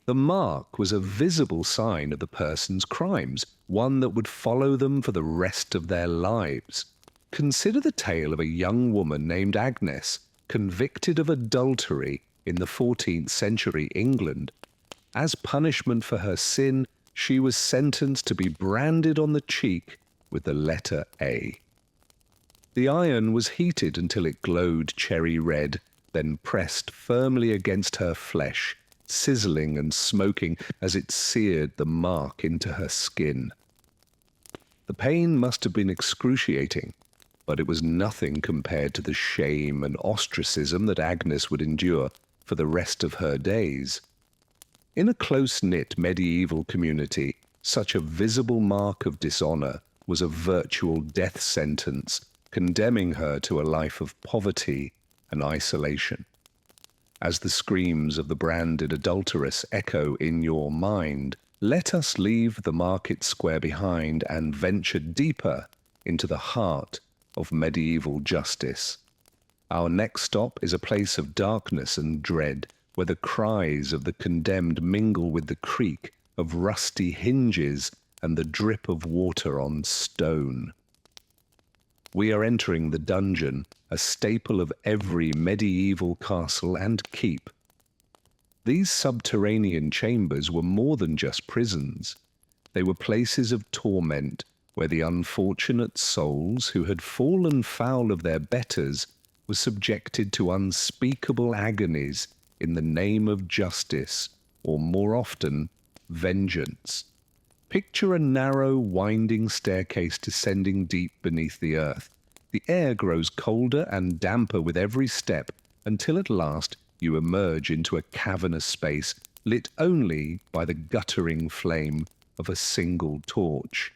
The mark was a visible sign of the person's crimes, one that would follow them for the rest of their lives. Consider the tale of a young woman named Agnes, convicted of adultery in the 14th century England. As punishment for her sin, she was sentenced to be branded on the cheek with the letter A. The iron was heated until it glowed cherry red, then pressed firmly against her flesh, sizzling and smoking as it seared the mark into her skin. The pain must have been excruciating, but it was nothing compared to the shame and ostracism that Agnes would endure for the rest of her days. In a close-knit medieval community, such a visible mark of dishonor was a virtual death sentence, condemning her to a life of poverty and isolation. As the screams of the branded adulteress echo in your mind, let us leave the market square behind and venture deeper into the heart of medieval justice. Our next stop is a place of darkness and dread, where the cries of the condemned mingle with the creak of rusty hinges and the drip of water on stone. We are entering the dungeon, a staple of every medieval castle and keep. These subterranean chambers were more than just prisons. They were places of torment where the unfortunate souls who had fallen foul of their betters were subjected to unspeakable agonies in the name of justice, or more often, vengeance. Picture a narrow, winding staircase descending deep beneath the earth. The air grows colder and damper with every step until at last you emerge into a cavernous space lit only by the guttering flame of a single torch.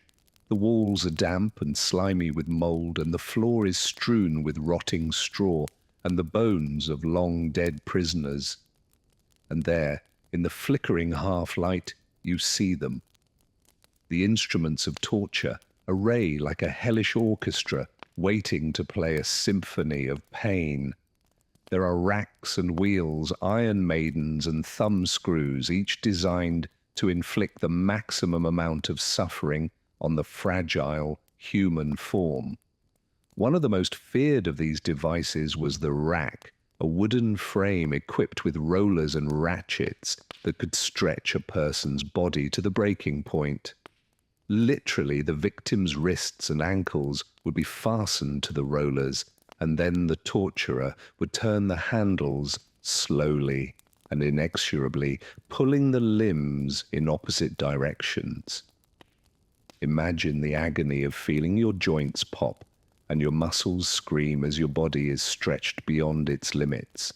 The walls are damp and slimy with mold, and the floor is strewn with rotting straw and the bones of long-dead prisoners. And there, in the flickering half-light, you see them. The instruments of torture array like a hellish orchestra waiting to play a symphony of pain. There are racks and wheels, iron maidens and thumb screws, each designed to inflict the maximum amount of suffering on the fragile human form. One of the most feared of these devices was the rack, a wooden frame equipped with rollers and ratchets that could stretch a person's body to the breaking point. Literally, the victim's wrists and ankles would be fastened to the rollers, and then the torturer would turn the handles slowly and inexorably, pulling the limbs in opposite directions. Imagine the agony of feeling your joints pop and your muscles scream as your body is stretched beyond its limits.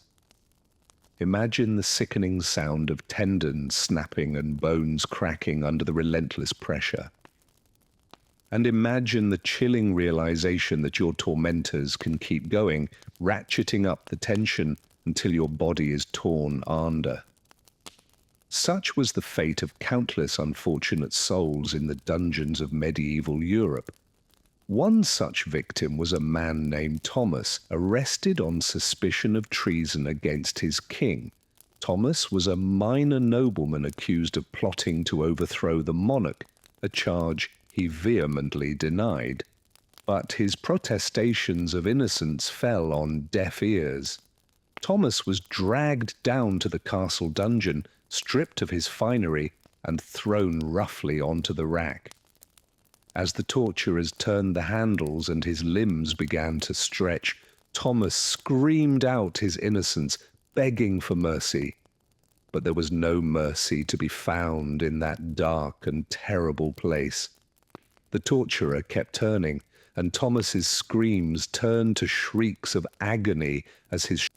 Imagine the sickening sound of tendons snapping and bones cracking under the relentless pressure. And imagine the chilling realization that your tormentors can keep going, ratcheting up the tension until your body is torn asunder. Such was the fate of countless unfortunate souls in the dungeons of medieval Europe. One such victim was a man named Thomas, arrested on suspicion of treason against his king. Thomas was a minor nobleman accused of plotting to overthrow the monarch, a charge he vehemently denied. But his protestations of innocence fell on deaf ears. Thomas was dragged down to the castle dungeon, stripped of his finery, and thrown roughly onto the rack. As the torturers turned the handles and his limbs began to stretch, Thomas screamed out his innocence, begging for mercy. But there was no mercy to be found in that dark and terrible place. The torturer kept turning, and Thomas's screams turned to shrieks of agony as his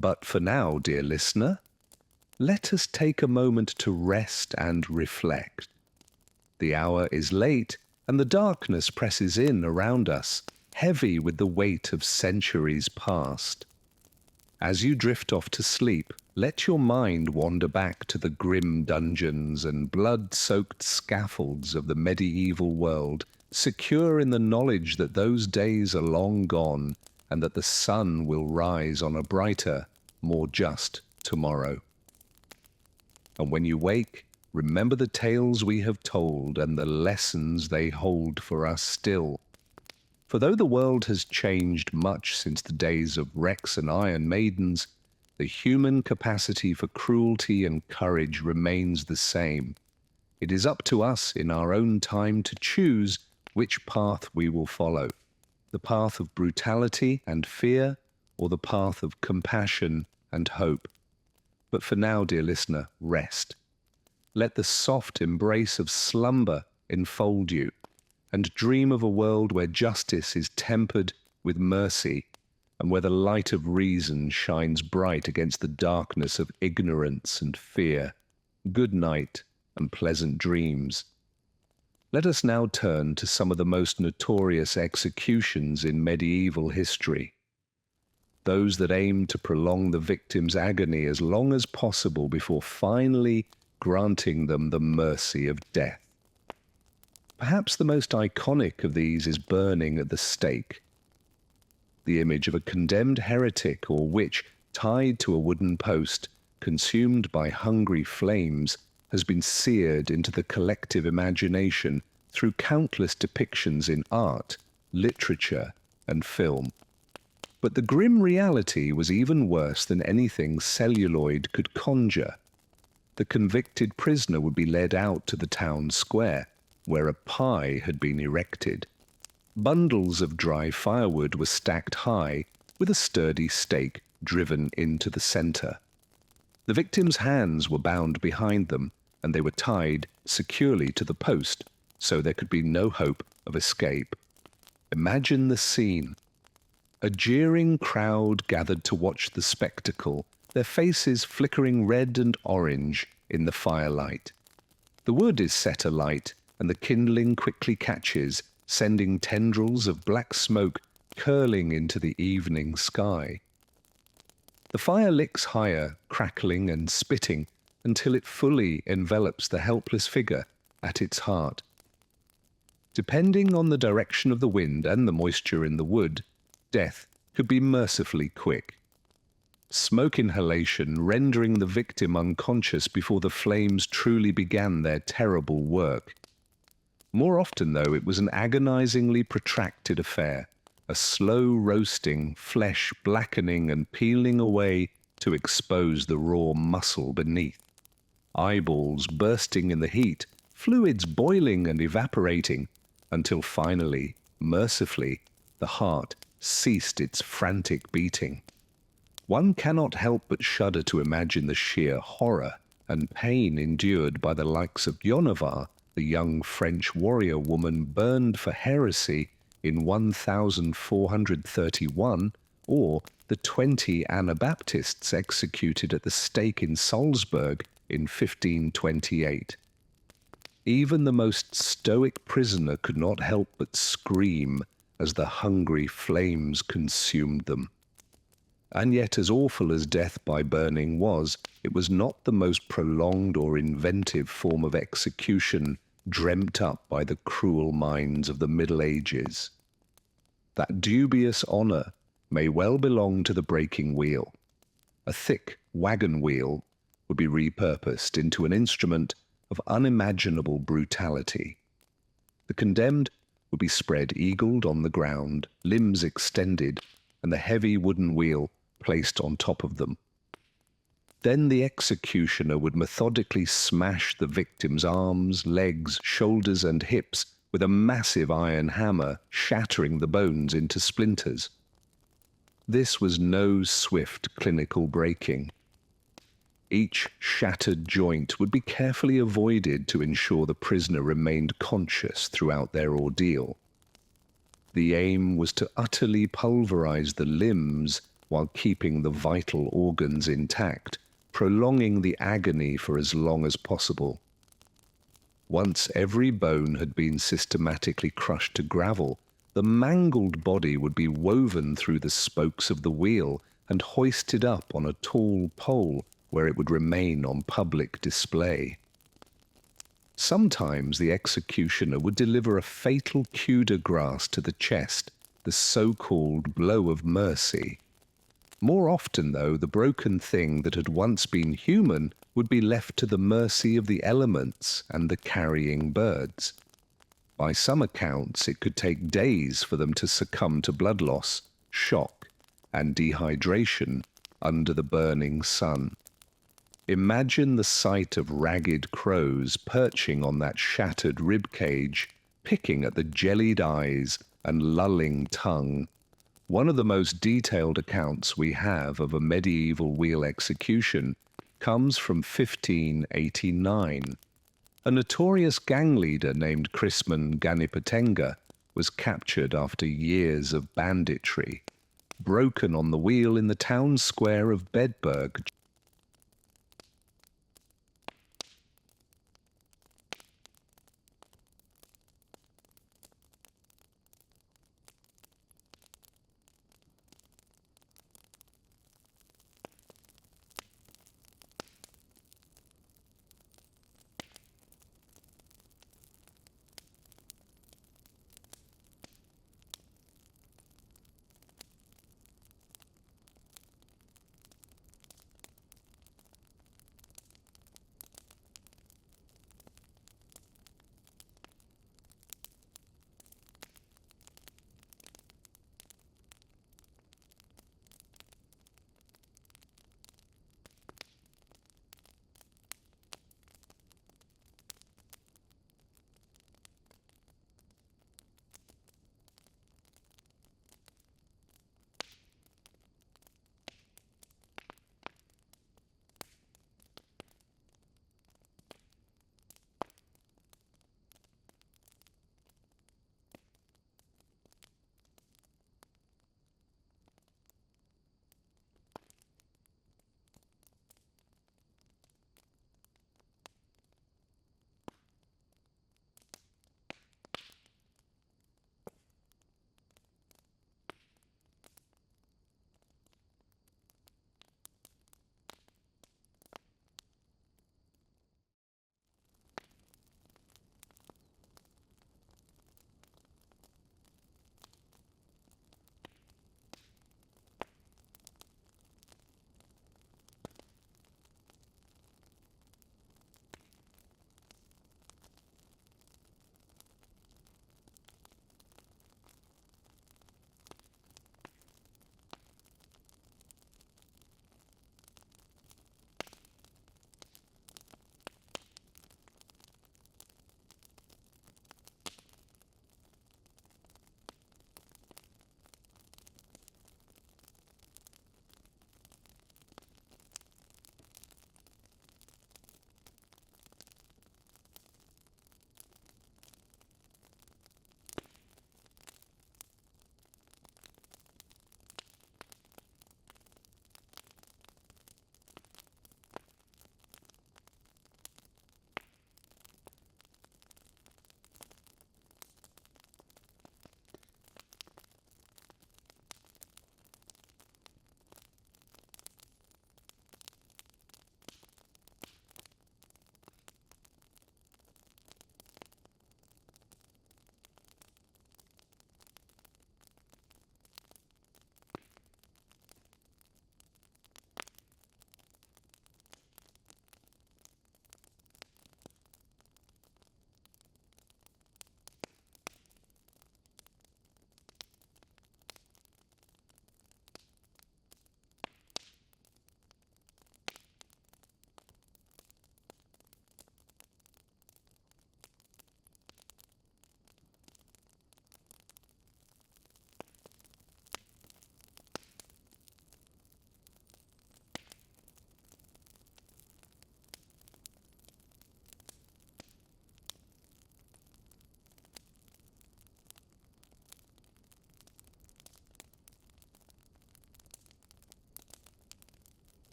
But for now, dear listener, let us take a moment to rest and reflect. The hour is late, and the darkness presses in around us, heavy with the weight of centuries past. As you drift off to sleep, let your mind wander back to the grim dungeons and blood-soaked scaffolds of the medieval world, secure in the knowledge that those days are long gone and that the sun will rise on a brighter, more just tomorrow. And when you wake, remember the tales we have told and the lessons they hold for us still. For though the world has changed much since the days of Rex and Iron Maidens, the human capacity for cruelty and courage remains the same. It is up to us in our own time to choose which path we will follow, the path of brutality and fear, or the path of compassion and hope. But for now, dear listener, rest. Let the soft embrace of slumber enfold you, and dream of a world where justice is tempered with mercy, and where the light of reason shines bright against the darkness of ignorance and fear. Good night and pleasant dreams. Let us now turn to some of the most notorious executions in medieval history. Those that aim to prolong the victim's agony as long as possible before finally granting them the mercy of death. Perhaps the most iconic of these is burning at the stake. The image of a condemned heretic or witch tied to a wooden post, consumed by hungry flames, has been seared into the collective imagination through countless depictions in art, literature, and film. But the grim reality was even worse than anything celluloid could conjure. The convicted prisoner would be led out to the town square, where a pie had been erected. Bundles of dry firewood were stacked high, with a sturdy stake driven into the centre. The victim's hands were bound behind them, and they were tied securely to the post, so there could be no hope of escape. Imagine the scene. A jeering crowd gathered to watch the spectacle, their faces flickering red and orange in the firelight. The wood is set alight, and the kindling quickly catches, sending tendrils of black smoke curling into the evening sky. The fire licks higher, crackling and spitting, until it fully envelops the helpless figure at its heart. Depending on the direction of the wind and the moisture in the wood, death could be mercifully quick. Smoke inhalation rendering the victim unconscious before the flames truly began their terrible work. More often, though, it was an agonizingly protracted affair, a slow roasting, flesh blackening and peeling away to expose the raw muscle beneath. Eyeballs bursting in the heat, fluids boiling and evaporating, until finally, mercifully, the heart ceased its frantic beating. One cannot help but shudder to imagine the sheer horror and pain endured by the likes of Guinevere, the young French warrior woman burned for heresy in 1431, or the 20 Anabaptists executed at the stake in Salzburg in 1528. Even the most stoic prisoner could not help but scream as the hungry flames consumed them. And yet, as awful as death by burning was, it was not the most prolonged or inventive form of execution dreamt up by the cruel minds of the Middle Ages. That dubious honour may well belong to the breaking wheel. A thick wagon wheel would be repurposed into an instrument of unimaginable brutality. The condemned would be spread eagled on the ground, limbs extended, and the heavy wooden wheel placed on top of them. Then the executioner would methodically smash the victim's arms, legs, shoulders, and hips with a massive iron hammer, shattering the bones into splinters. This was no swift clinical breaking. Each shattered joint would be carefully avoided to ensure the prisoner remained conscious throughout their ordeal. The aim was to utterly pulverize the limbs while keeping the vital organs intact, prolonging the agony for as long as possible. Once every bone had been systematically crushed to gravel, the mangled body would be woven through the spokes of the wheel and hoisted up on a tall pole where it would remain on public display. Sometimes the executioner would deliver a fatal coup de grace to the chest, the so-called blow of mercy. More often, though, the broken thing that had once been human would be left to the mercy of the elements and the carrying birds. By some accounts, it could take days for them to succumb to blood loss, shock, and dehydration under the burning sun. Imagine the sight of ragged crows perching on that shattered rib cage, picking at the jellied eyes and lolling tongue. One of the most detailed accounts we have of a medieval wheel execution comes from 1589. A notorious gang leader named Chrisman Ganipatenga was captured after years of banditry. Broken on the wheel in the town square of Bedburg,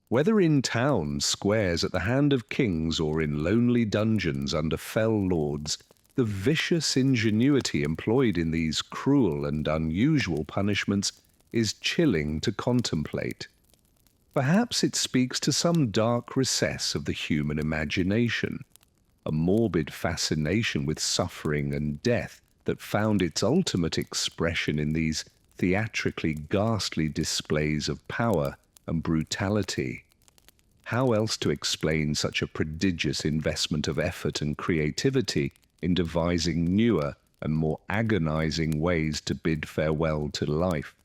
Whether in town squares at the hand of kings or in lonely dungeons under fell lords, the vicious ingenuity employed in these cruel and unusual punishments is chilling to contemplate. Perhaps it speaks to some dark recess of the human imagination, a morbid fascination with suffering and death that found its ultimate expression in these theatrically ghastly displays of power and brutality. How else to explain such a prodigious investment of effort and creativity in devising newer and more agonizing ways to bid farewell to life?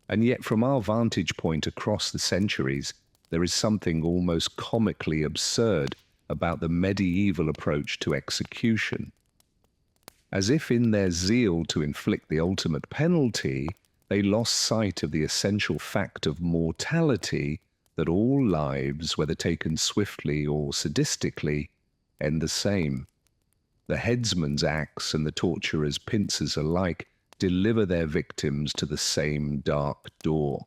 And yet, from our vantage point across the centuries, there is something almost comically absurd about the medieval approach to execution. As if in their zeal to inflict the ultimate penalty, they lost sight of the essential fact of mortality, that all lives, whether taken swiftly or sadistically, end the same. The headsman's axe and the torturer's pincers alike deliver their victims to the same dark door.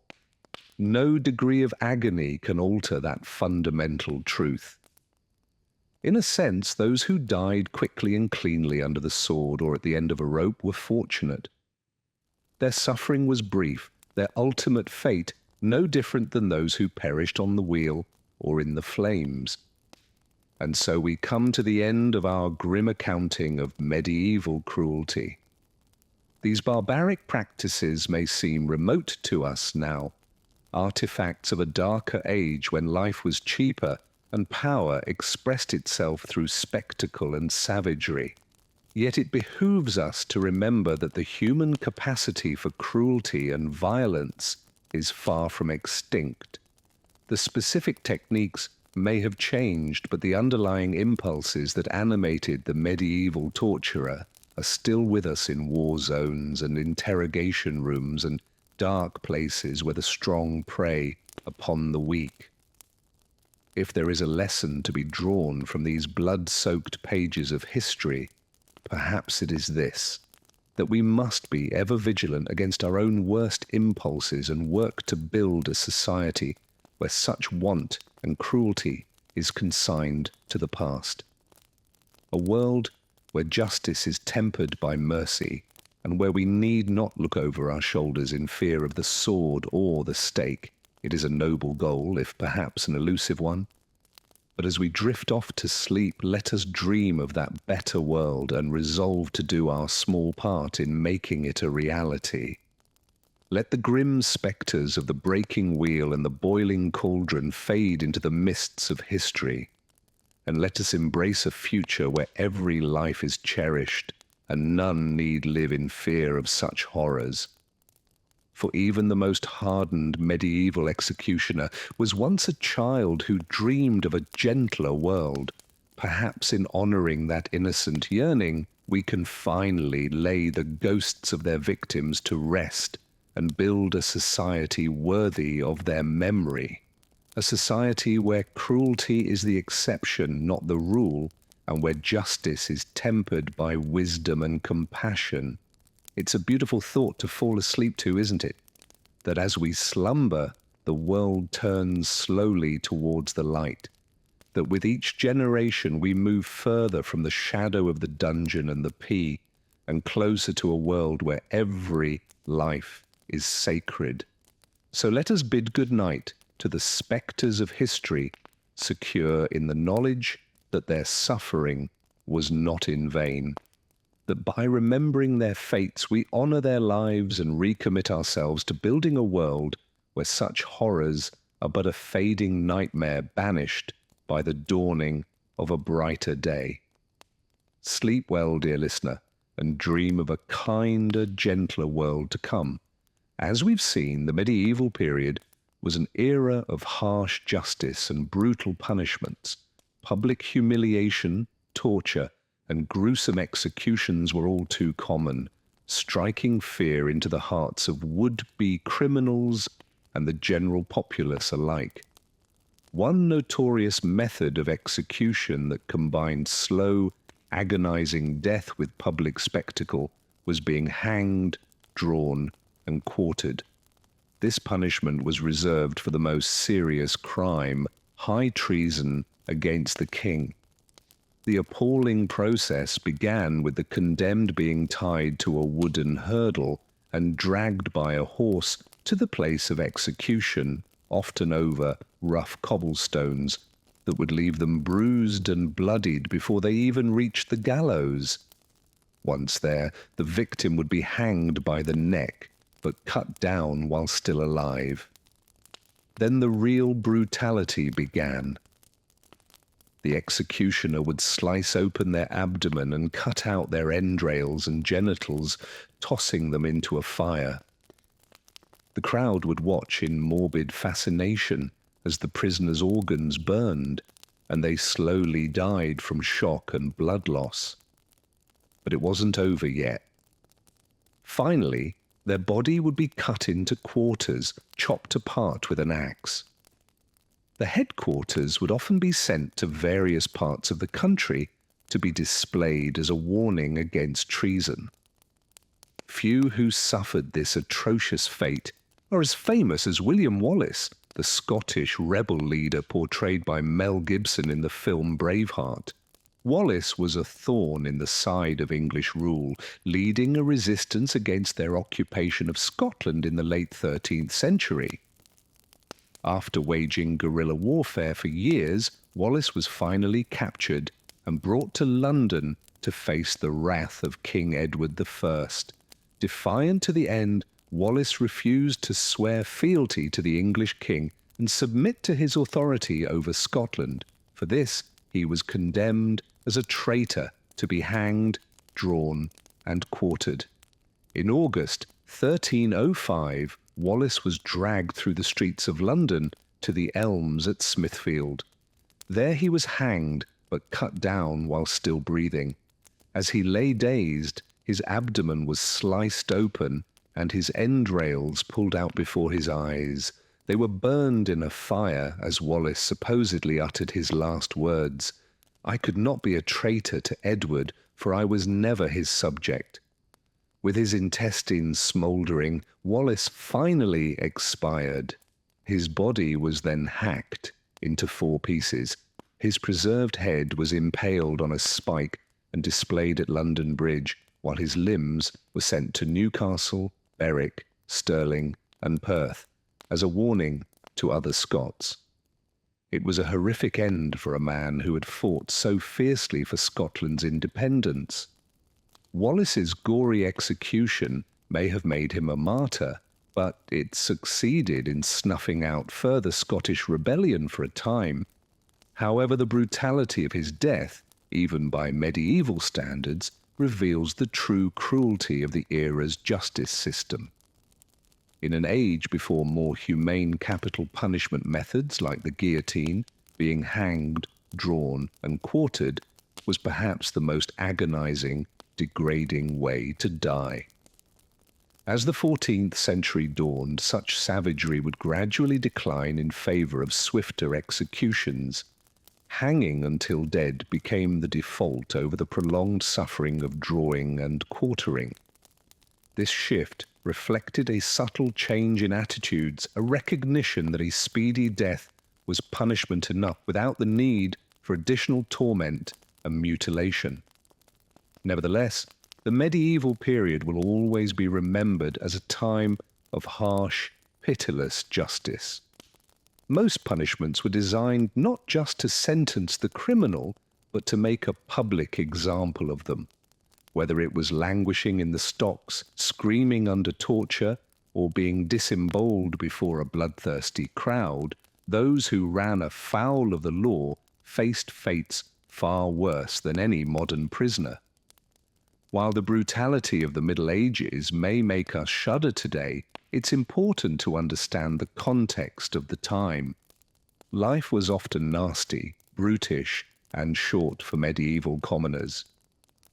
No degree of agony can alter that fundamental truth. In a sense, those who died quickly and cleanly under the sword or at the end of a rope were fortunate. Their suffering was brief, their ultimate fate no different than those who perished on the wheel or in the flames. And so we come to the end of our grim accounting of medieval cruelty. These barbaric practices may seem remote to us now, artifacts of a darker age when life was cheaper and power expressed itself through spectacle and savagery. Yet it behooves us to remember that the human capacity for cruelty and violence is far from extinct. The specific techniques may have changed, but the underlying impulses that animated the medieval torturer are still with us in war zones and interrogation rooms and dark places where the strong prey upon the weak. If there is a lesson to be drawn from these blood-soaked pages of history, perhaps it is this: that we must be ever vigilant against our own worst impulses and work to build a society where such want and cruelty is consigned to the past. A world where justice is tempered by mercy and where we need not look over our shoulders in fear of the sword or the stake. It is a noble goal, if perhaps an elusive one. But as we drift off to sleep, let us dream of that better world and resolve to do our small part in making it a reality. Let the grim spectres of the breaking wheel and the boiling cauldron fade into the mists of history, and let us embrace a future where every life is cherished and none need live in fear of such horrors. For even the most hardened medieval executioner was once a child who dreamed of a gentler world. Perhaps in honouring that innocent yearning, we can finally lay the ghosts of their victims to rest and build a society worthy of their memory. A society where cruelty is the exception, not the rule, and where justice is tempered by wisdom and compassion. It's a beautiful thought to fall asleep to, isn't it? That as we slumber, the world turns slowly towards the light. That with each generation we move further from the shadow of the dungeon and the pea, and closer to a world where every life is sacred. So let us bid good night to the spectres of history, secure in the knowledge that their suffering was not in vain. That by remembering their fates we honour their lives and recommit ourselves to building a world where such horrors are but a fading nightmare banished by the dawning of a brighter day. Sleep well, dear listener, and dream of a kinder, gentler world to come. As we've seen, the medieval period was an era of harsh justice and brutal punishments. Public humiliation, torture, and gruesome executions were all too common, striking fear into the hearts of would-be criminals and the general populace alike. One notorious method of execution that combined slow, agonizing death with public spectacle was being hanged, drawn, and quartered. This punishment was reserved for the most serious crime, high treason against the king. The appalling process began with the condemned being tied to a wooden hurdle and dragged by a horse to the place of execution, often over rough cobblestones that would leave them bruised and bloodied before they even reached the gallows. Once there, the victim would be hanged by the neck, but cut down while still alive. Then the real brutality began. The executioner would slice open their abdomen and cut out their entrails and genitals, tossing them into a fire. The crowd would watch in morbid fascination as the prisoners' organs burned, and they slowly died from shock and blood loss. But it wasn't over yet. Finally, their body would be cut into quarters, chopped apart with an axe. The headquarters would often be sent to various parts of the country to be displayed as a warning against treason. Few who suffered this atrocious fate are as famous as William Wallace, the Scottish rebel leader portrayed by Mel Gibson in the film Braveheart. Wallace was a thorn in the side of English rule, leading a resistance against their occupation of Scotland in the late 13th century. After waging guerrilla warfare for years, Wallace was finally captured and brought to London to face the wrath of King Edward I. Defiant to the end, Wallace refused to swear fealty to the English king and submit to his authority over Scotland. For this, he was condemned as a traitor to be hanged, drawn, and quartered. In August 1305, Wallace was dragged through the streets of London to the Elms at Smithfield. There he was hanged, but cut down while still breathing. As he lay dazed, his abdomen was sliced open and his entrails pulled out before his eyes. They were burned in a fire as Wallace supposedly uttered his last words. "I could not be a traitor to Edward, for I was never his subject." With his intestines smouldering, Wallace finally expired. His body was then hacked into 4 pieces. His preserved head was impaled on a spike and displayed at London Bridge, while his limbs were sent to Newcastle, Berwick, Stirling, and Perth as a warning to other Scots. It was a horrific end for a man who had fought so fiercely for Scotland's independence. Wallace's gory execution may have made him a martyr, but it succeeded in snuffing out further Scottish rebellion for a time. However, the brutality of his death, even by medieval standards, reveals the true cruelty of the era's justice system. In an age before more humane capital punishment methods like the guillotine, being hanged, drawn, and quartered was perhaps the most agonizing, degrading way to die. As the 14th century dawned, such savagery would gradually decline in favor of swifter executions. Hanging until dead became the default over the prolonged suffering of drawing and quartering. This shift reflected a subtle change in attitudes, a recognition that a speedy death was punishment enough without the need for additional torment and mutilation. Nevertheless, the medieval period will always be remembered as a time of harsh, pitiless justice. Most punishments were designed not just to sentence the criminal, but to make a public example of them. Whether it was languishing in the stocks, screaming under torture, or being disemboweled before a bloodthirsty crowd, those who ran afoul of the law faced fates far worse than any modern prisoner. While the brutality of the Middle Ages may make us shudder today, it's important to understand the context of the time. Life was often nasty, brutish, and short for medieval commoners.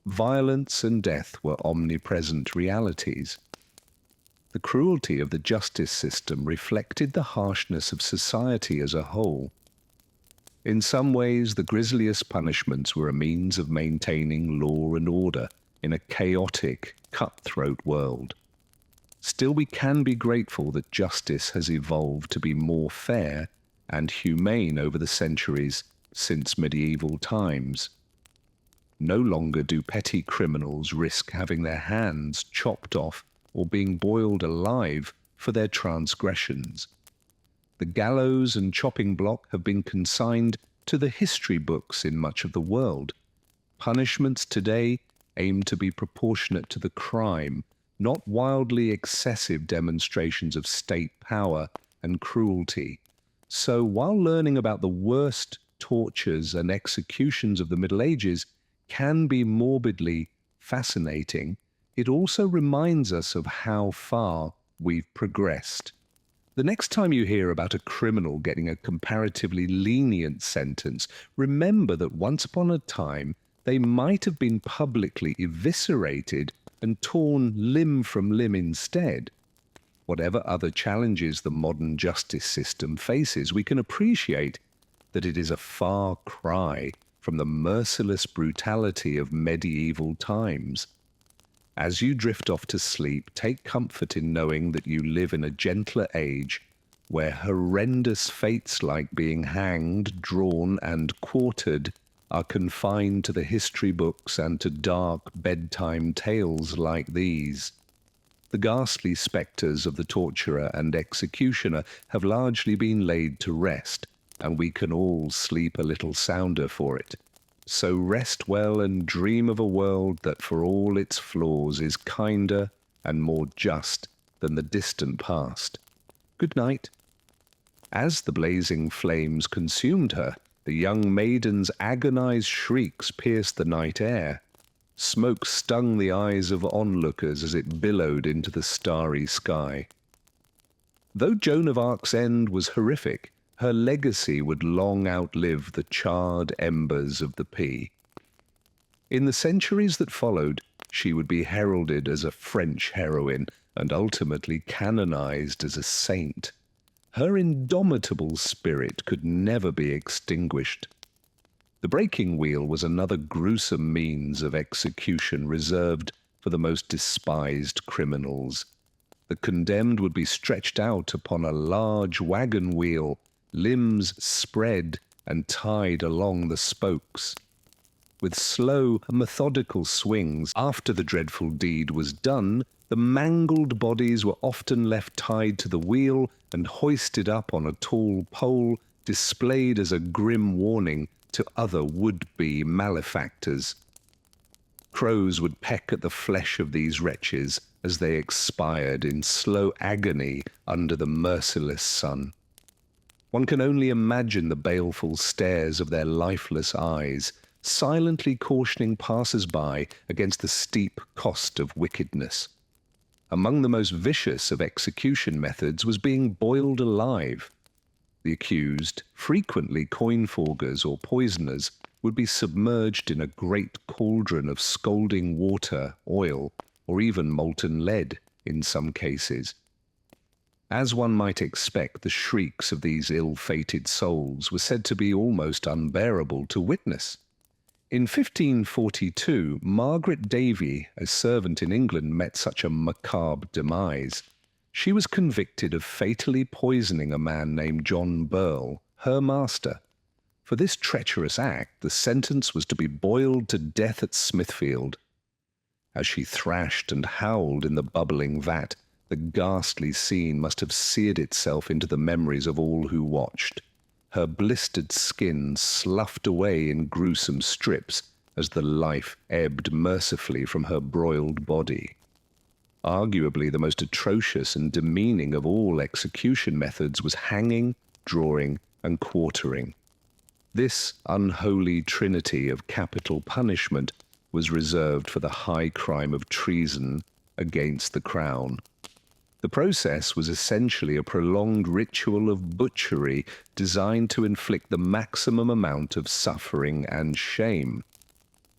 Violence and death were omnipresent realities. The cruelty of the justice system reflected the harshness of society as a whole. In some ways, the grisliest punishments were a means of maintaining law and order in a chaotic, cutthroat world. Still, we can be grateful that justice has evolved to be more fair and humane over the centuries since medieval times. No longer do petty criminals risk having their hands chopped off or being boiled alive for their transgressions. The gallows and chopping block have been consigned to the history books in much of the world. Punishments today aim to be proportionate to the crime, not wildly excessive demonstrations of state power and cruelty. So, while learning about the worst tortures and executions of the Middle Ages can be morbidly fascinating, it also reminds us of how far we've progressed. The next time you hear about a criminal getting a comparatively lenient sentence, remember that once upon a time they might have been publicly eviscerated and torn limb from limb instead. Whatever other challenges the modern justice system faces, we can appreciate that it is a far cry from the merciless brutality of medieval times. As you drift off to sleep, take comfort in knowing that you live in a gentler age where horrendous fates like being hanged, drawn, and quartered are confined to the history books and to dark bedtime tales like these. The ghastly spectres of the torturer and executioner have largely been laid to rest, and we can all sleep a little sounder for it. So rest well and dream of a world that for all its flaws is kinder and more just than the distant past. Good night. As the blazing flames consumed her, the young maiden's agonized shrieks pierced the night air. Smoke stung the eyes of onlookers as it billowed into the starry sky. Though Joan of Arc's end was horrific, her legacy would long outlive the charred embers of the P. In the centuries that followed, she would be heralded as a French heroine and ultimately canonized as a saint. Her indomitable spirit could never be extinguished. The breaking wheel was another gruesome means of execution reserved for the most despised criminals. The condemned would be stretched out upon a large wagon wheel, limbs spread and tied along the spokes. With slow, methodical swings, after the dreadful deed was done, the mangled bodies were often left tied to the wheel and hoisted up on a tall pole, displayed as a grim warning to other would-be malefactors. Crows would peck at the flesh of these wretches as they expired in slow agony under the merciless sun. One can only imagine the baleful stares of their lifeless eyes, silently cautioning passers-by against the steep cost of wickedness. Among the most vicious of execution methods was being boiled alive. The accused, frequently coin-forgers or poisoners, would be submerged in a great cauldron of scalding water, oil, or even molten lead in some cases. As one might expect, the shrieks of these ill-fated souls were said to be almost unbearable to witness. In 1542, Margaret Davy, a servant in England, met such a macabre demise. She was convicted of fatally poisoning a man named John Burl, her master. For this treacherous act, the sentence was to be boiled to death at Smithfield. As she thrashed and howled in the bubbling vat, the ghastly scene must have seared itself into the memories of all who watched. Her blistered skin sloughed away in gruesome strips as the life ebbed mercifully from her broiled body. Arguably the most atrocious and demeaning of all execution methods was hanging, drawing, and quartering. This unholy trinity of capital punishment was reserved for the high crime of treason against the crown. The process was essentially a prolonged ritual of butchery designed to inflict the maximum amount of suffering and shame.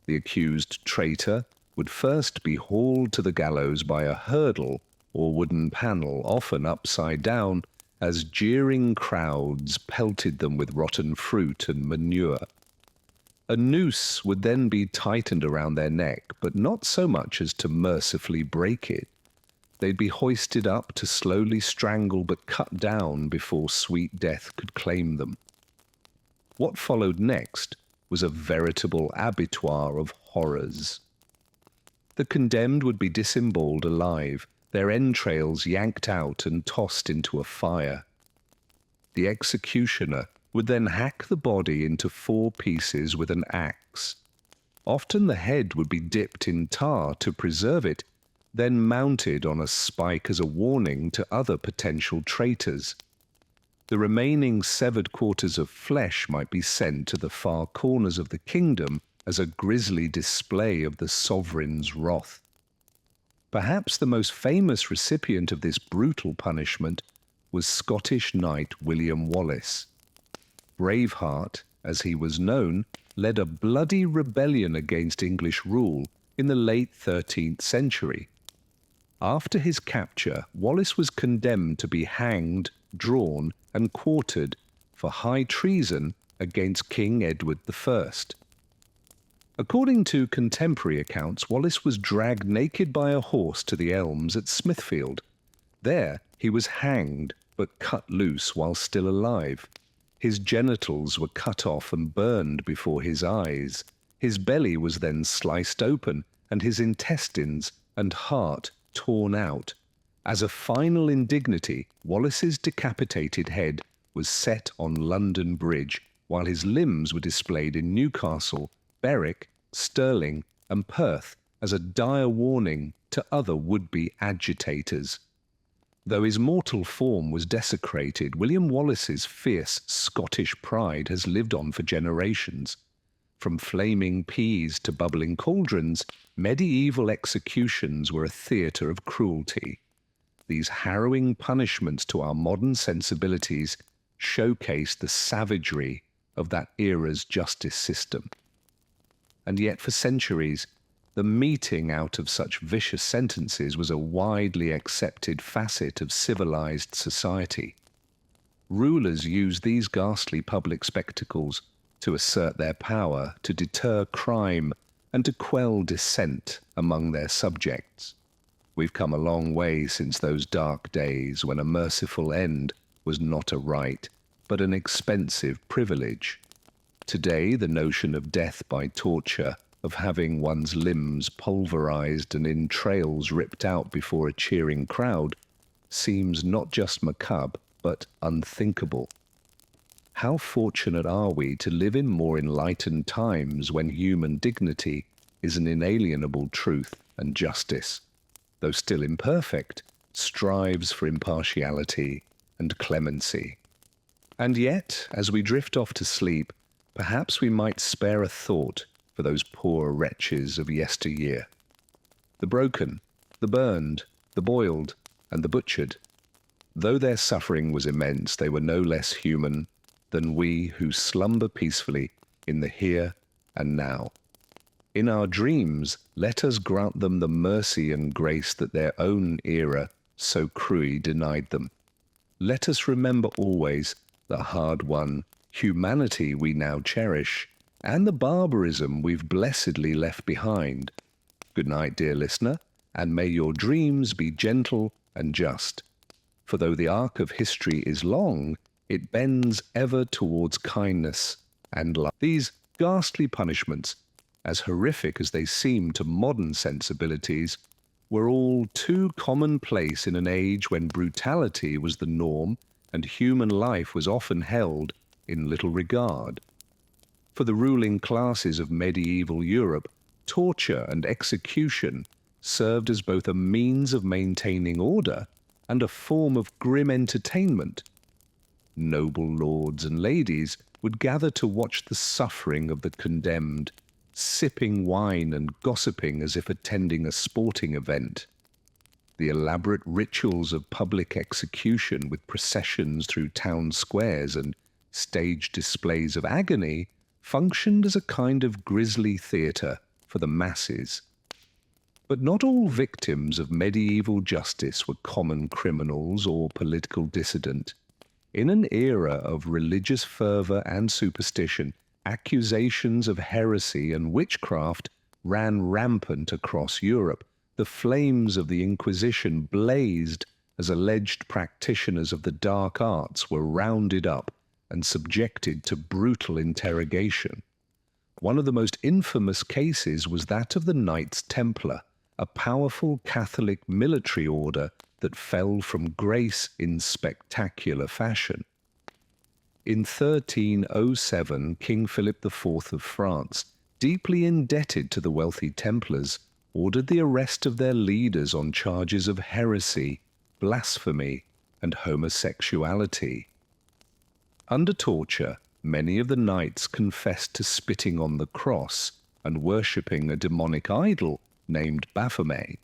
The accused traitor would first be hauled to the gallows by a hurdle or wooden panel, often upside down, as jeering crowds pelted them with rotten fruit and manure. A noose would then be tightened around their neck, but not so much as to mercifully break it. They'd be hoisted up to slowly strangle but cut down before sweet death could claim them. What followed next was a veritable abattoir of horrors. The condemned would be disemboweled alive, their entrails yanked out and tossed into a fire. The executioner would then hack the body into 4 pieces with an axe. Often the head would be dipped in tar to preserve it, then mounted on a spike as a warning to other potential traitors. The remaining severed quarters of flesh might be sent to the far corners of the kingdom as a grisly display of the sovereign's wrath. Perhaps the most famous recipient of this brutal punishment was Scottish knight William Wallace. Braveheart, as he was known, led a bloody rebellion against English rule in the late 13th century. After his capture, Wallace was condemned to be hanged, drawn, and quartered for high treason against King Edward I. According to contemporary accounts, Wallace was dragged naked by a horse to the Elms at Smithfield. There he was hanged, but cut loose while still alive. His genitals were cut off and burned before his eyes. His belly was then sliced open, and his intestines and heart torn out. As a final indignity, Wallace's decapitated head was set on London Bridge, while his limbs were displayed in Newcastle, Berwick, Stirling, and Perth as a dire warning to other would-be agitators. Though his mortal form was desecrated, William Wallace's fierce Scottish pride has lived on for generations. From flaming peas to bubbling cauldrons, medieval executions were a theatre of cruelty. These harrowing punishments to our modern sensibilities showcase the savagery of that era's justice system. And yet for centuries, the meting out of such vicious sentences was a widely accepted facet of civilized society. Rulers used these ghastly public spectacles to assert their power, to deter crime, and to quell dissent among their subjects. We've come a long way since those dark days when a merciful end was not a right, but an expensive privilege. Today, the notion of death by torture, of having one's limbs pulverized and entrails ripped out before a cheering crowd, seems not just macabre, but unthinkable. How fortunate are we to live in more enlightened times when human dignity is an inalienable truth and justice, though still imperfect, strives for impartiality and clemency. And yet, as we drift off to sleep, perhaps we might spare a thought for those poor wretches of yesteryear. The broken, the burned, the boiled, and the butchered. Though their suffering was immense, they were no less human than we who slumber peacefully in the here and now. In our dreams, let us grant them the mercy and grace that their own era so cruelly denied them. Let us remember always the hard-won humanity we now cherish, and the barbarism we've blessedly left behind. Good night, dear listener, and may your dreams be gentle and just. For though the arc of history is long, it bends ever towards kindness and love. These ghastly punishments, as horrific as they seem to modern sensibilities, were all too commonplace in an age when brutality was the norm and human life was often held in little regard. For the ruling classes of medieval Europe, torture and execution served as both a means of maintaining order and a form of grim entertainment. Noble lords and ladies would gather to watch the suffering of the condemned, sipping wine and gossiping as if attending a sporting event. The elaborate rituals of public execution with processions through town squares and staged displays of agony functioned as a kind of grisly theatre for the masses. But not all victims of medieval justice were common criminals or political dissident. In an era of religious fervour and superstition, accusations of heresy and witchcraft ran rampant across Europe, The flames of the Inquisition blazed as alleged practitioners of the dark arts were rounded up and subjected to brutal interrogation. One of the most infamous cases was that of the Knights Templar, a powerful Catholic military order that fell from grace in spectacular fashion. In 1307, King Philip IV of France, deeply indebted to the wealthy Templars, ordered the arrest of their leaders on charges of heresy, blasphemy, and homosexuality. Under torture, many of the knights confessed to spitting on the cross and worshipping a demonic idol named Baphomet.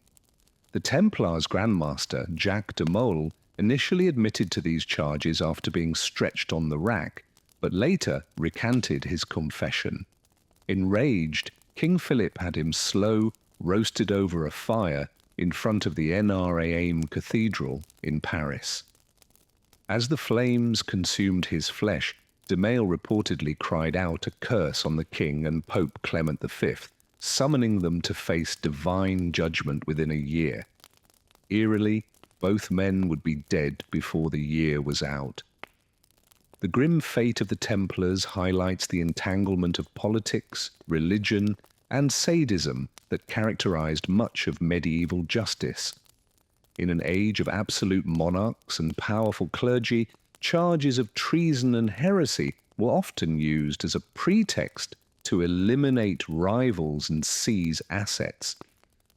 The Templars' Grandmaster, Jacques de Molay, initially admitted to these charges after being stretched on the rack, but later recanted his confession. Enraged, King Philip had him roasted over a fire in front of the Notre-Dame Cathedral in Paris. As the flames consumed his flesh, de Molay reportedly cried out a curse on the king and Pope Clement V, summoning them to face divine judgment within a year. Eerily, both men would be dead before the year was out. The grim fate of the Templars highlights the entanglement of politics, religion, and sadism that characterized much of medieval justice. In an age of absolute monarchs and powerful clergy, charges of treason and heresy were often used as a pretext to eliminate rivals and seize assets.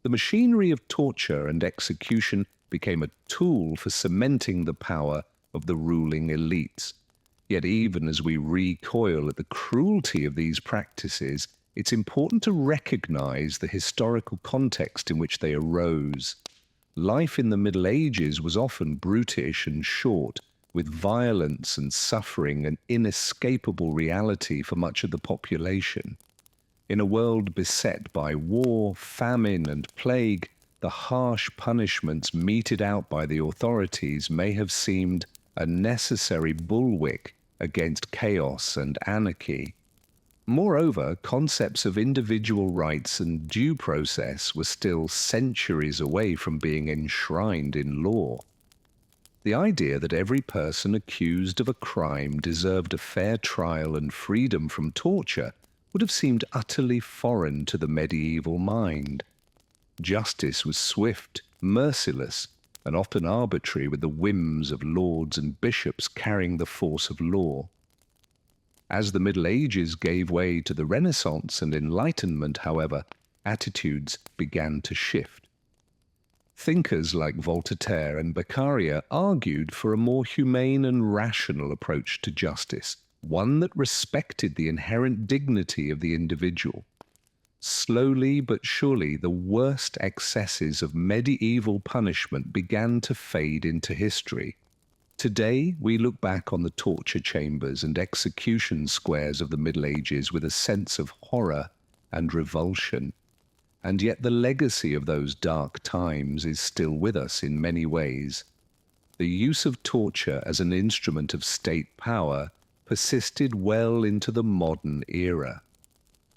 The machinery of torture and execution became a tool for cementing the power of the ruling elites. Yet even as we recoil at the cruelty of these practices, it's important to recognize the historical context in which they arose. Life in the Middle Ages was often brutish and short, with violence and suffering an inescapable reality for much of the population. In a world beset by war, famine, and plague, the harsh punishments meted out by the authorities may have seemed a necessary bulwark against chaos and anarchy. Moreover, concepts of individual rights and due process were still centuries away from being enshrined in law. The idea that every person accused of a crime deserved a fair trial and freedom from torture would have seemed utterly foreign to the medieval mind. Justice was swift, merciless, and often arbitrary, with the whims of lords and bishops carrying the force of law. As the Middle Ages gave way to the Renaissance and Enlightenment, however, attitudes began to shift. Thinkers like Voltaire and Beccaria argued for a more humane and rational approach to justice, one that respected the inherent dignity of the individual. Slowly but surely, the worst excesses of medieval punishment began to fade into history. Today, we look back on the torture chambers and execution squares of the Middle Ages with a sense of horror and revulsion. And yet the legacy of those dark times is still with us in many ways. The use of torture as an instrument of state power persisted well into the modern era.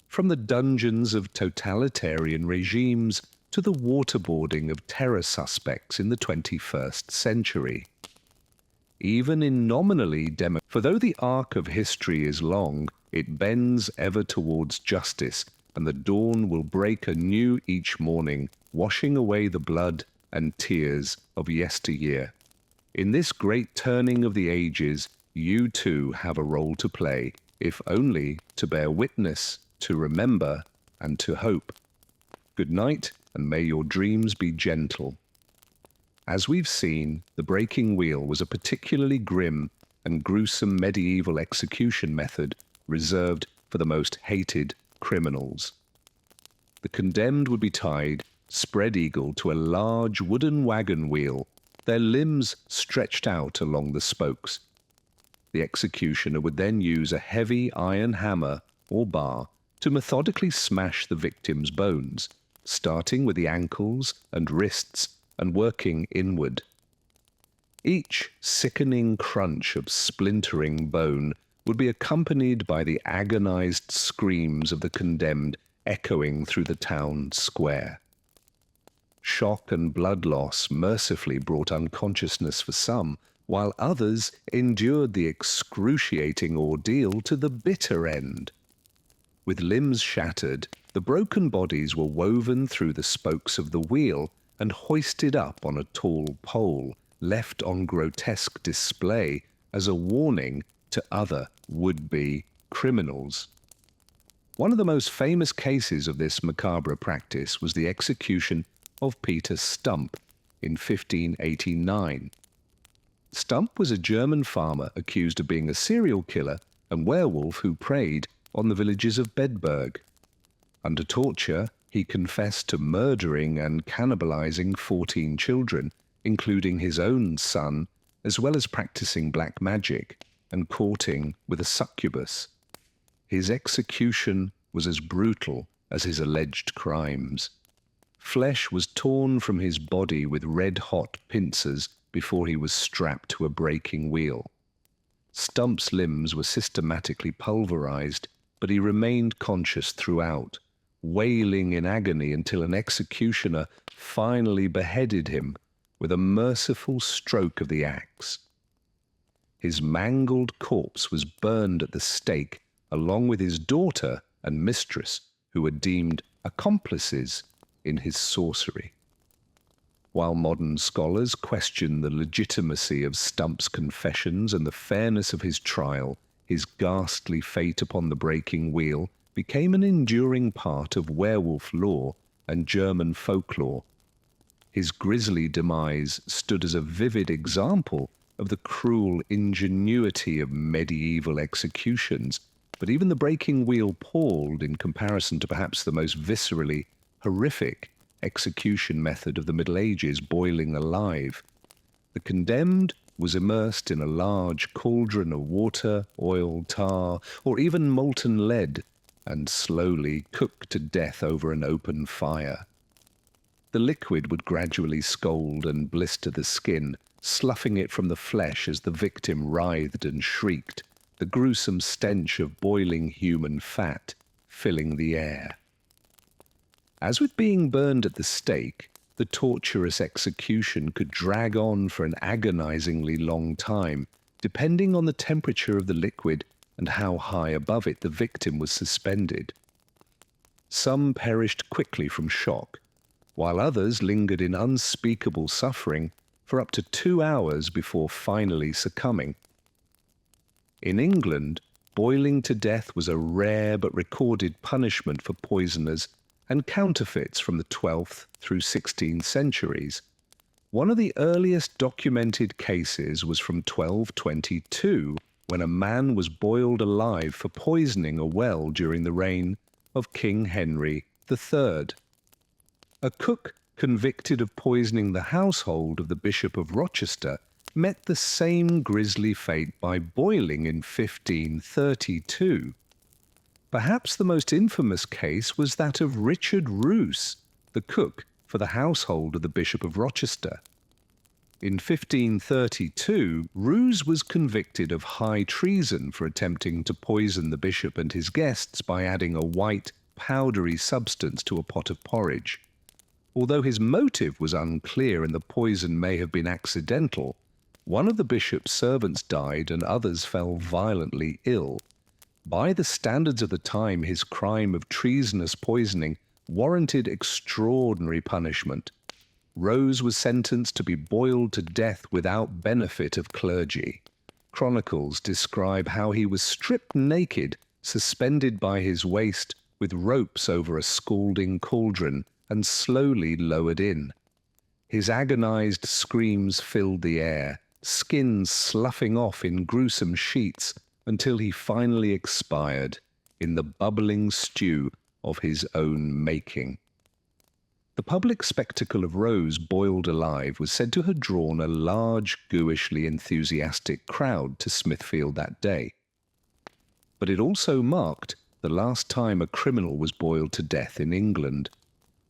From the dungeons of totalitarian regimes to the waterboarding of terror suspects in the 21st century. Even in nominally for though the arc of history is long, it bends ever towards justice, and the dawn will break anew each morning, washing away the blood and tears of yesteryear. In this great turning of the ages, you too have a role to play, if only to bear witness, to remember, and to hope. Good night, and may your dreams be gentle. As we've seen, the breaking wheel was a particularly grim and gruesome medieval execution method reserved for the most hated criminals. The condemned would be tied, spread-eagle, to a large wooden wagon wheel, their limbs stretched out along the spokes. The executioner would then use a heavy iron hammer or bar to methodically smash the victim's bones, starting with the ankles and wrists and working inward. Each sickening crunch of splintering bone would be accompanied by the agonized screams of the condemned echoing through the town square. Shock and blood loss mercifully brought unconsciousness for some, while others endured the excruciating ordeal to the bitter end. With limbs shattered, the broken bodies were woven through the spokes of the wheel and hoisted up on a tall pole, left on grotesque display as a warning to other would-be criminals. One of the most famous cases of this macabre practice was the execution of Peter Stump in 1589. Stump was a German farmer accused of being a serial killer and werewolf who preyed on the villages of Bedburg. Under torture, he confessed to murdering and cannibalizing 14 children, including his own son, as well as practicing black magic and courting with a succubus. His execution was as brutal as his alleged crimes. Flesh was torn from his body with red-hot pincers before he was strapped to a breaking wheel. Stump's limbs were systematically pulverized, but he remained conscious throughout, wailing in agony until an executioner finally beheaded him with a merciful stroke of the axe. His mangled corpse was burned at the stake, along with his daughter and mistress, who were deemed accomplices in his sorcery. While modern scholars question the legitimacy of Stump's confessions and the fairness of his trial, his ghastly fate upon the breaking wheel became an enduring part of werewolf lore and German folklore. His grisly demise stood as a vivid example of the cruel ingenuity of medieval executions, but even the breaking wheel palled in comparison to perhaps the most viscerally horrific execution method of the Middle Ages, boiling alive. The condemned was immersed in a large cauldron of water, oil, tar, or even molten lead, and slowly cooked to death over an open fire. The liquid would gradually scald and blister the skin, sloughing it from the flesh as the victim writhed and shrieked, the gruesome stench of boiling human fat filling the air. As with being burned at the stake, the torturous execution could drag on for an agonizingly long time, depending on the temperature of the liquid and how high above it the victim was suspended. Some perished quickly from shock, while others lingered in unspeakable suffering for up to 2 hours before finally succumbing. In England, boiling to death was a rare but recorded punishment for poisoners and counterfeits from the 12th through 16th centuries. One of the earliest documented cases was from 1222, when a man was boiled alive for poisoning a well during the reign of King Henry III. A cook convicted of poisoning the household of the Bishop of Rochester met the same grisly fate by boiling in 1532. Perhaps the most infamous case was that of Richard Roos, the cook for the household of the Bishop of Rochester. In 1532, Roos was convicted of high treason for attempting to poison the bishop and his guests by adding a white, powdery substance to a pot of porridge. Although his motive was unclear and the poison may have been accidental, one of the bishop's servants died and others fell violently ill. By the standards of the time, his crime of treasonous poisoning warranted extraordinary punishment. Rose was sentenced to be boiled to death without benefit of clergy. Chronicles describe how he was stripped naked, suspended by his waist with ropes over a scalding cauldron, and slowly lowered in. His agonized screams filled the air, skin sloughing off in gruesome sheets until he finally expired in the bubbling stew of his own making. The public spectacle of Rose boiled alive was said to have drawn a large, ghouishly enthusiastic crowd to Smithfield that day. But it also marked the last time a criminal was boiled to death in England.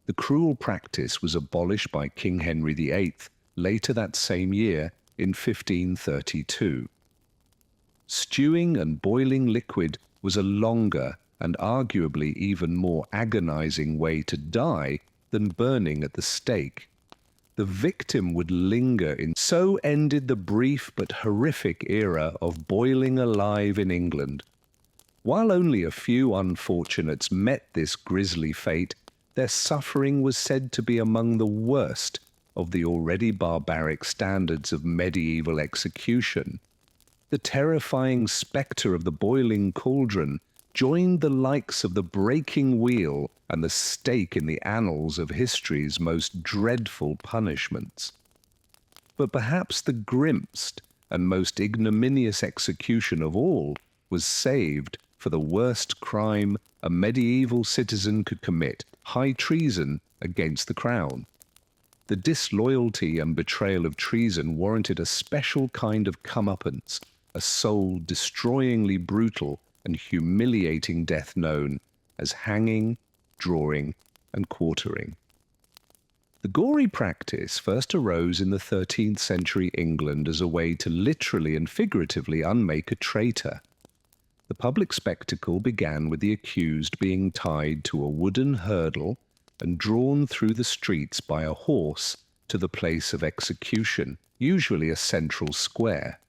The cruel practice was abolished by King Henry VIII later that same year in 1532. Stewing and boiling liquid was a longer and arguably even more agonizing way to die than burning at the stake. The victim would linger in. So ended the brief but horrific era of boiling alive in England. While only a few unfortunates met this grisly fate, their suffering was said to be among the worst of the already barbaric standards of medieval execution. The terrifying spectre of the boiling cauldron joined the likes of the breaking wheel and the stake in the annals of history's most dreadful punishments. But perhaps the grimmest and most ignominious execution of all was saved for the worst crime a medieval citizen could commit, high treason against the crown. The disloyalty and betrayal of treason warranted a special kind of comeuppance, a soul-destroyingly brutal and humiliating death known as hanging, drawing, and quartering. The gory practice first arose in the 13th century England as a way to literally and figuratively unmake a traitor. The public spectacle began with the accused being tied to a wooden hurdle and drawn through the streets by a horse to the place of execution, usually a central square.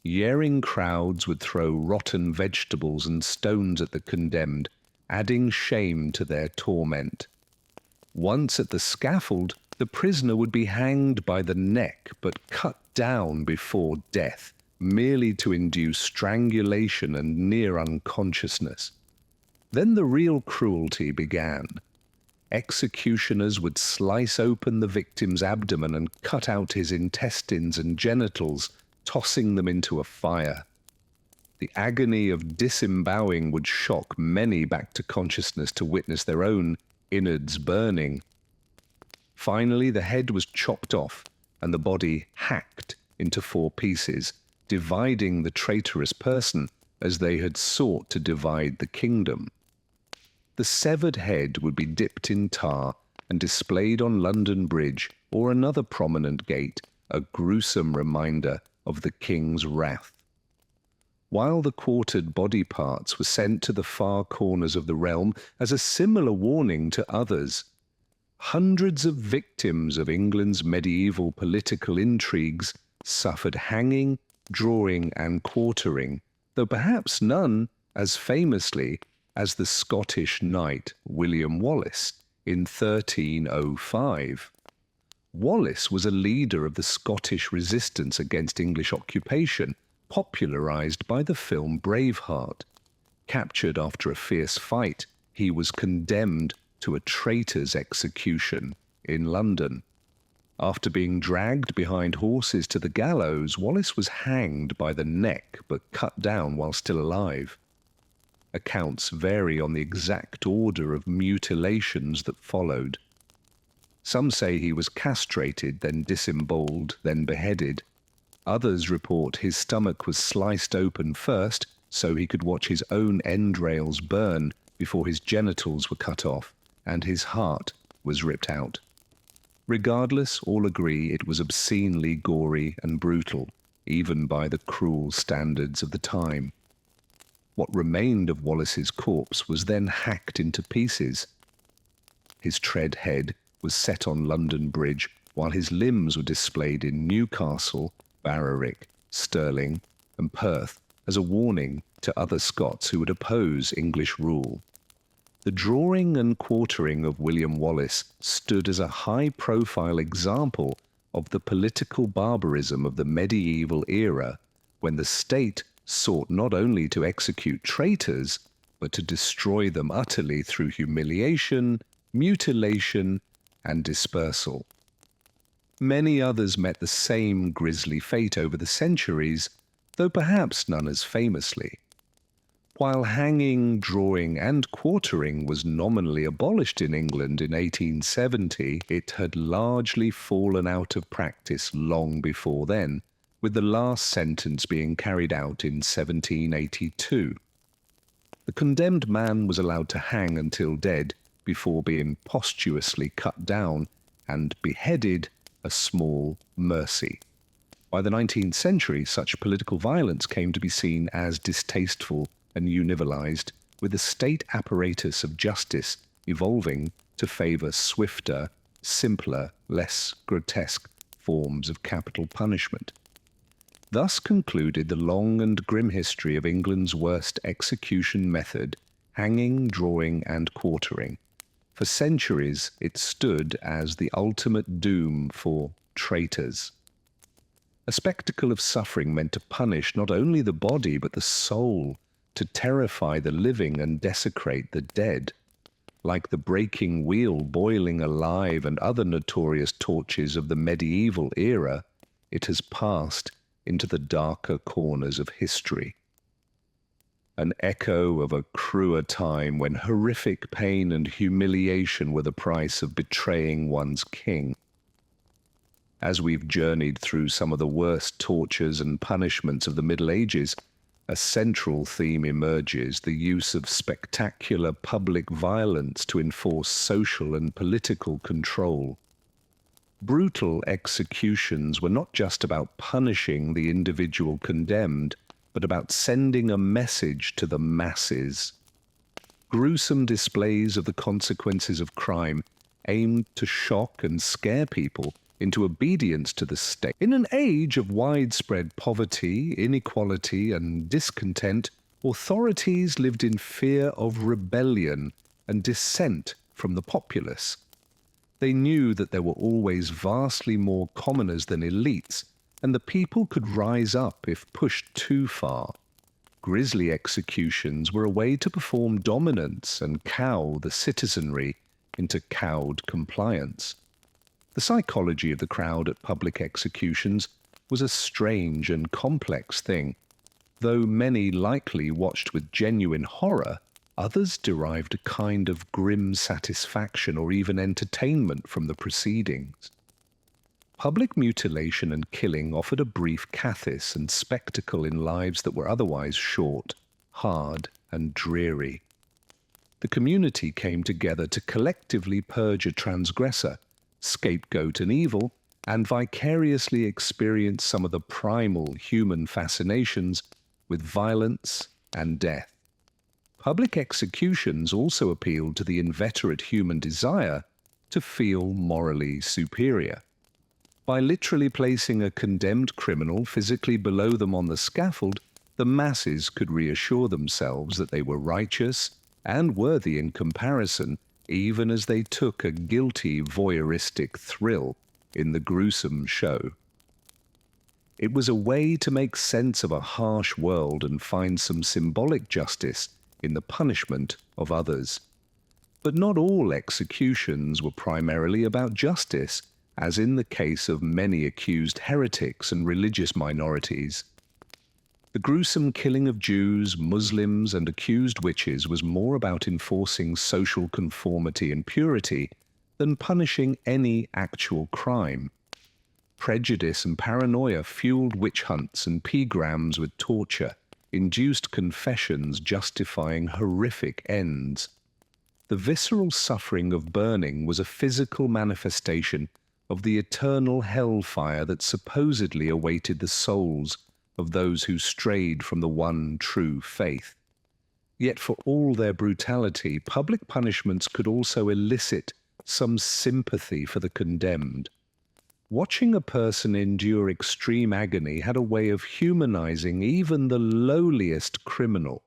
Yearning crowds would throw rotten vegetables and stones at the condemned, adding shame to their torment. Once at the scaffold, the prisoner would be hanged by the neck but cut down before death, merely to induce strangulation and near unconsciousness. Then the real cruelty began. Executioners would slice open the victim's abdomen and cut out his intestines and genitals, tossing them into a fire. The agony of disembowelling would shock many back to consciousness to witness their own innards burning. Finally, the head was chopped off and the body hacked into 4 pieces, dividing the traitorous person as they had sought to divide the kingdom. The severed head would be dipped in tar and displayed on London Bridge or another prominent gate, a gruesome reminder of the king's wrath. While the quartered body parts were sent to the far corners of the realm as a similar warning to others, hundreds of victims of England's medieval political intrigues suffered hanging, drawing, and quartering, though perhaps none as famously as the Scottish knight William Wallace in 1305. Wallace was a leader of the Scottish resistance against English occupation, popularized by the film Braveheart. Captured after a fierce fight, he was condemned to a traitor's execution in London. After being dragged behind horses to the gallows, Wallace was hanged by the neck but cut down while still alive. Accounts vary on the exact order of mutilations that followed. Some say he was castrated, then disemboweled, then beheaded. Others report his stomach was sliced open first so he could watch his own entrails burn before his genitals were cut off and his heart was ripped out. Regardless, all agree it was obscenely gory and brutal, even by the cruel standards of the time. What remained of Wallace's corpse was then hacked into pieces. His tread head was set on London Bridge, while his limbs were displayed in Newcastle, Berwick, Stirling, and Perth as a warning to other Scots who would oppose English rule. The drawing and quartering of William Wallace stood as a high-profile example of the political barbarism of the medieval era, when the state sought not only to execute traitors, but to destroy them utterly through humiliation, mutilation, and dispersal. Many others met the same grisly fate over the centuries, though perhaps none as famously. While hanging, drawing, and quartering was nominally abolished in England in 1870, it had largely fallen out of practice long before then, with the last sentence being carried out in 1782. The condemned man was allowed to hang until dead before being posthumously cut down and beheaded, a small mercy. By the 19th century, such political violence came to be seen as distasteful and universalized, with the state apparatus of justice evolving to favor swifter, simpler, less grotesque forms of capital punishment. Thus concluded the long and grim history of England's worst execution method, hanging, drawing, and quartering. For centuries, it stood as the ultimate doom for traitors. A spectacle of suffering meant to punish not only the body but the soul, to terrify the living and desecrate the dead. Like the breaking wheel boiling alive and other notorious tortures of the medieval era, it has passed into the darker corners of history. An echo of a cruel time when horrific pain and humiliation were the price of betraying one's king. As we've journeyed through some of the worst tortures and punishments of the Middle Ages, a central theme emerges: the use of spectacular public violence to enforce social and political control. Brutal executions were not just about punishing the individual condemned, but about sending a message to the masses. Gruesome displays of the consequences of crime aimed to shock and scare people into obedience to the state. In an age of widespread poverty, inequality, and discontent, authorities lived in fear of rebellion and dissent from the populace. They knew that there were always vastly more commoners than elites, and the people could rise up if pushed too far. Grisly executions were a way to perform dominance and cow the citizenry into cowed compliance. The psychology of the crowd at public executions was a strange and complex thing. Though many likely watched with genuine horror, others derived a kind of grim satisfaction or even entertainment from the proceedings. Public mutilation and killing offered a brief catharsis and spectacle in lives that were otherwise short, hard, and dreary. The community came together to collectively purge a transgressor, scapegoat an evil, and vicariously experience some of the primal human fascinations with violence and death. Public executions also appealed to the inveterate human desire to feel morally superior. By literally placing a condemned criminal physically below them on the scaffold, the masses could reassure themselves that they were righteous and worthy in comparison, even as they took a guilty voyeuristic thrill in the gruesome show. It was a way to make sense of a harsh world and find some symbolic justice in the punishment of others. But not all executions were primarily about justice, as in the case of many accused heretics and religious minorities. The gruesome killing of Jews, Muslims, and accused witches was more about enforcing social conformity and purity than punishing any actual crime. Prejudice and paranoia fueled witch hunts and pograms with torture, induced confessions justifying horrific ends. The visceral suffering of burning was a physical manifestation of the eternal hellfire that supposedly awaited the souls of those who strayed from the one true faith. Yet for all their brutality, public punishments could also elicit some sympathy for the condemned. Watching a person endure extreme agony had a way of humanizing even the lowliest criminal.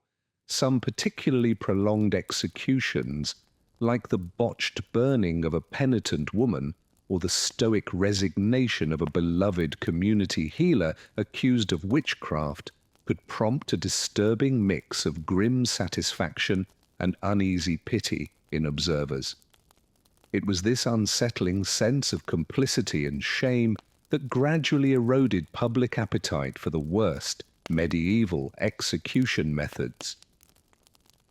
Some particularly prolonged executions, like the botched burning of a penitent woman, or the stoic resignation of a beloved community healer accused of witchcraft, could prompt a disturbing mix of grim satisfaction and uneasy pity in observers. It was this unsettling sense of complicity and shame that gradually eroded public appetite for the worst medieval execution methods.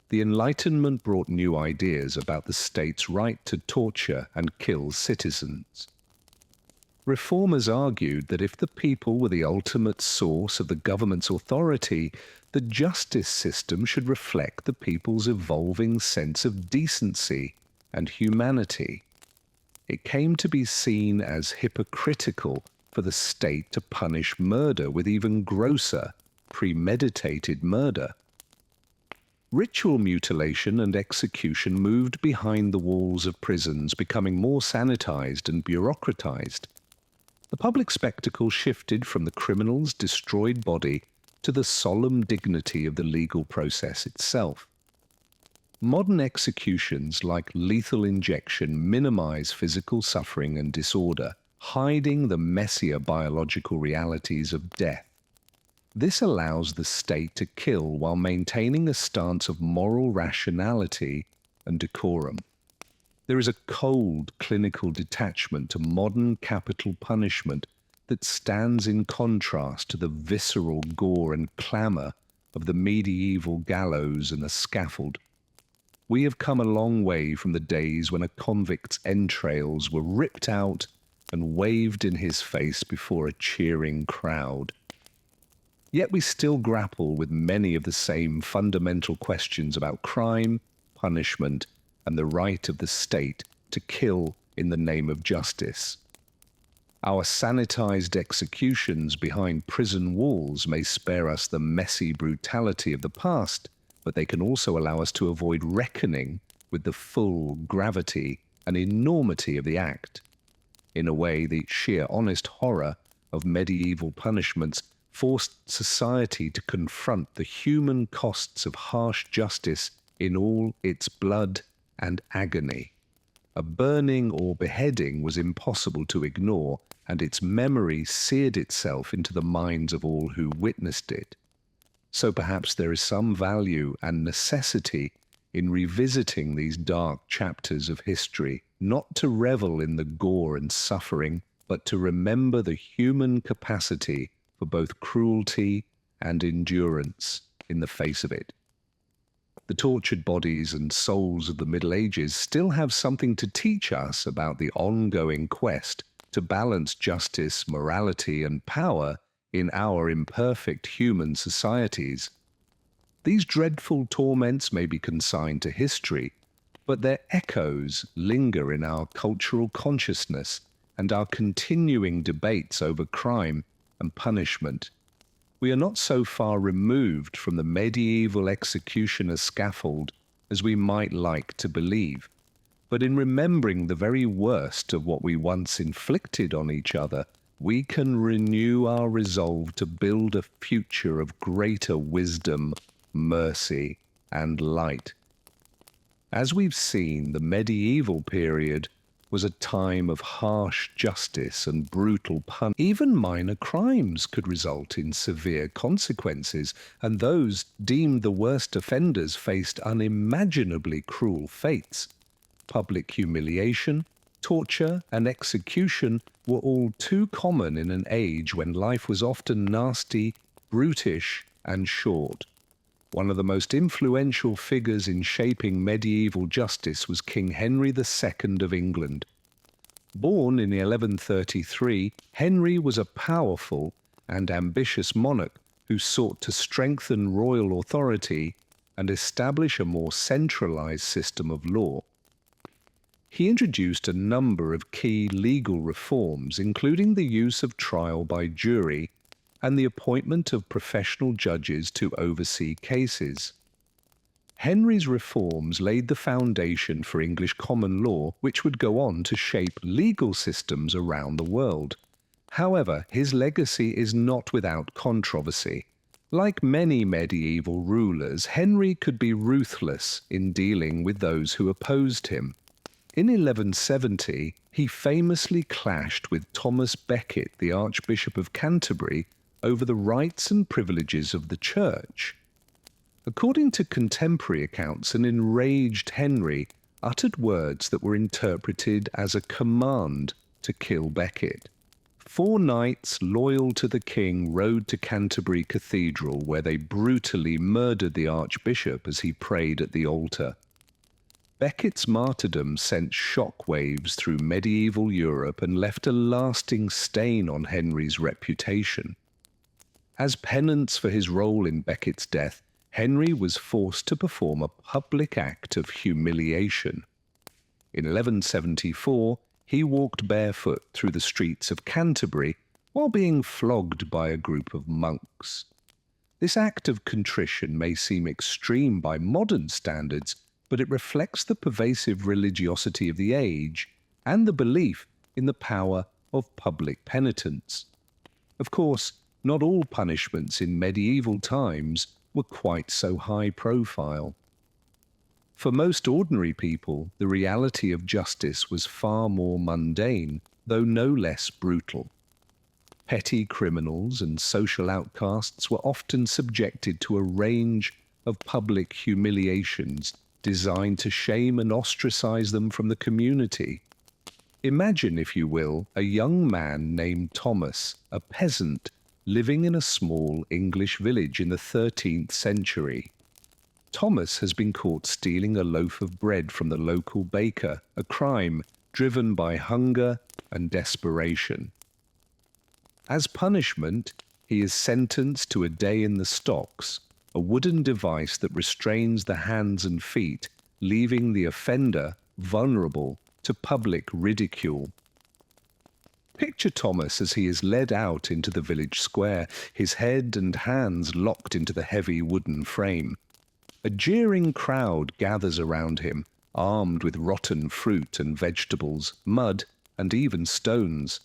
The Enlightenment brought new ideas about the state's right to torture and kill citizens. Reformers argued that if the people were the ultimate source of the government's authority, the justice system should reflect the people's evolving sense of decency and humanity. It came to be seen as hypocritical for the state to punish murder with even grosser, premeditated murder. Ritual mutilation and execution moved behind the walls of prisons, becoming more sanitized and bureaucratized. The public spectacle shifted from the criminal's destroyed body to the solemn dignity of the legal process itself. Modern executions, like lethal injection, minimize physical suffering and disorder, hiding the messier biological realities of death. This allows the state to kill while maintaining a stance of moral rationality and decorum. There is a cold, clinical detachment to modern capital punishment that stands in contrast to the visceral gore and clamour of the medieval gallows and the scaffold. We have come a long way from the days when a convict's entrails were ripped out and waved in his face before a cheering crowd. Yet we still grapple with many of the same fundamental questions about crime, punishment, and the right of the state to kill in the name of justice. Our sanitized executions behind prison walls may spare us the messy brutality of the past, but they can also allow us to avoid reckoning with the full gravity and enormity of the act. In a way, the sheer honest horror of medieval punishments forced society to confront the human costs of harsh justice in all its blood and agony. A burning or beheading was impossible to ignore, and its memory seared itself into the minds of all who witnessed it. So perhaps there is some value and necessity in revisiting these dark chapters of history, not to revel in the gore and suffering, but to remember the human capacity for both cruelty and endurance in the face of it. The tortured bodies and souls of the Middle Ages still have something to teach us about the ongoing quest to balance justice, morality, and power in our imperfect human societies. These dreadful torments may be consigned to history, but their echoes linger in our cultural consciousness and our continuing debates over crime and punishment. We are not so far removed from the medieval executioner's scaffold as we might like to believe, but in remembering the very worst of what we once inflicted on each other, we can renew our resolve to build a future of greater wisdom, mercy, and light. As we've seen, the medieval period was a time of harsh justice and brutal punishment. Even minor crimes could result in severe consequences, and those deemed the worst offenders faced unimaginably cruel fates. Public humiliation, torture, and execution were all too common in an age when life was often nasty, brutish, and short. One of the most influential figures in shaping medieval justice was King Henry II of England. Born in 1133, Henry was a powerful and ambitious monarch who sought to strengthen royal authority and establish a more centralized system of law. He introduced a number of key legal reforms, including the use of trial by jury and the appointment of professional judges to oversee cases. Henry's reforms laid the foundation for English common law, which would go on to shape legal systems around the world. However, his legacy is not without controversy. Like many medieval rulers, Henry could be ruthless in dealing with those who opposed him. In 1170, he famously clashed with Thomas Becket, the Archbishop of Canterbury, over the rights and privileges of the Church. According to contemporary accounts, an enraged Henry uttered words that were interpreted as a command to kill Becket. 4 knights loyal to the king rode to Canterbury Cathedral, where they brutally murdered the Archbishop as he prayed at the altar. Becket's martyrdom sent shockwaves through medieval Europe and left a lasting stain on Henry's reputation. As penance for his role in Becket's death, Henry was forced to perform a public act of humiliation. In 1174, he walked barefoot through the streets of Canterbury while being flogged by a group of monks. This act of contrition may seem extreme by modern standards, but it reflects the pervasive religiosity of the age and the belief in the power of public penitence. Of course, not all punishments in medieval times were quite so high profile. For most ordinary people, the reality of justice was far more mundane, though no less brutal. Petty criminals and social outcasts were often subjected to a range of public humiliations designed to shame and ostracize them from the community. Imagine, if you will, a young man named Thomas, a peasant, living in a small English village in the 13th century. Thomas has been caught stealing a loaf of bread from the local baker, a crime driven by hunger and desperation. As punishment, he is sentenced to a day in the stocks, a wooden device that restrains the hands and feet, leaving the offender vulnerable to public ridicule. Picture Thomas as he is led out into the village square, his head and hands locked into the heavy wooden frame. A jeering crowd gathers around him, armed with rotten fruit and vegetables, mud, and even stones.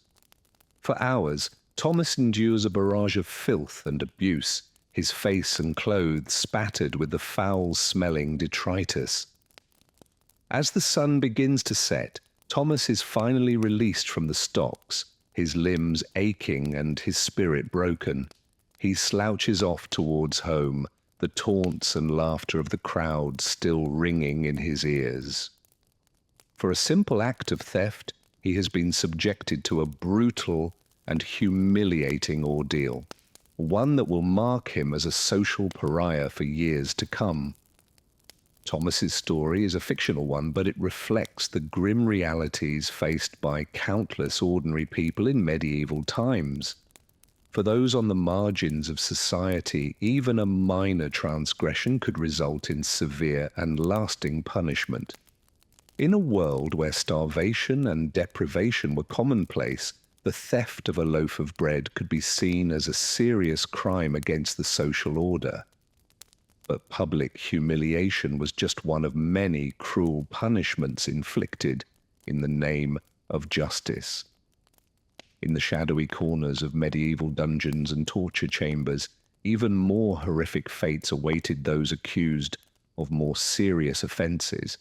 For hours, Thomas endures a barrage of filth and abuse, his face and clothes spattered with the foul-smelling detritus. As the sun begins to set, Thomas is finally released from the stocks, his limbs aching and his spirit broken. He slouches off towards home, the taunts and laughter of the crowd still ringing in his ears. For a simple act of theft, he has been subjected to a brutal and humiliating ordeal, one that will mark him as a social pariah for years to come. Thomas's story is a fictional one, but it reflects the grim realities faced by countless ordinary people in medieval times. For those on the margins of society, even a minor transgression could result in severe and lasting punishment. In a world where starvation and deprivation were commonplace, the theft of a loaf of bread could be seen as a serious crime against the social order. But public humiliation was just one of many cruel punishments inflicted in the name of justice. In the shadowy corners of medieval dungeons and torture chambers, even more horrific fates awaited those accused of more serious offences.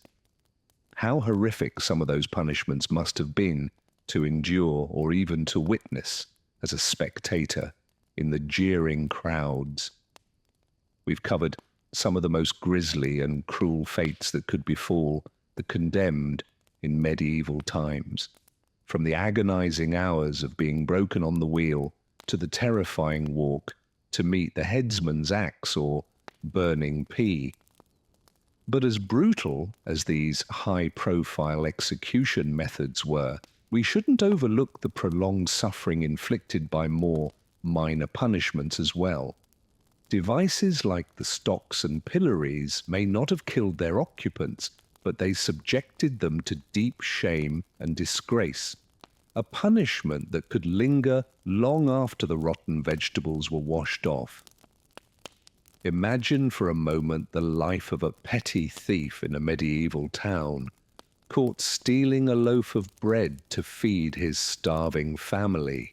How horrific some of those punishments must have been to endure or even to witness as a spectator in the jeering crowds. We've covered some of the most grisly and cruel fates that could befall the condemned in medieval times, from the agonizing hours of being broken on the wheel to the terrifying walk to meet the headsman's axe or burning pea. But as brutal as these high-profile execution methods were, we shouldn't overlook the prolonged suffering inflicted by more minor punishments as well. Devices like the stocks and pillories may not have killed their occupants, but they subjected them to deep shame and disgrace, a punishment that could linger long after the rotten vegetables were washed off. Imagine for a moment the life of a petty thief in a medieval town, caught stealing a loaf of bread to feed his starving family.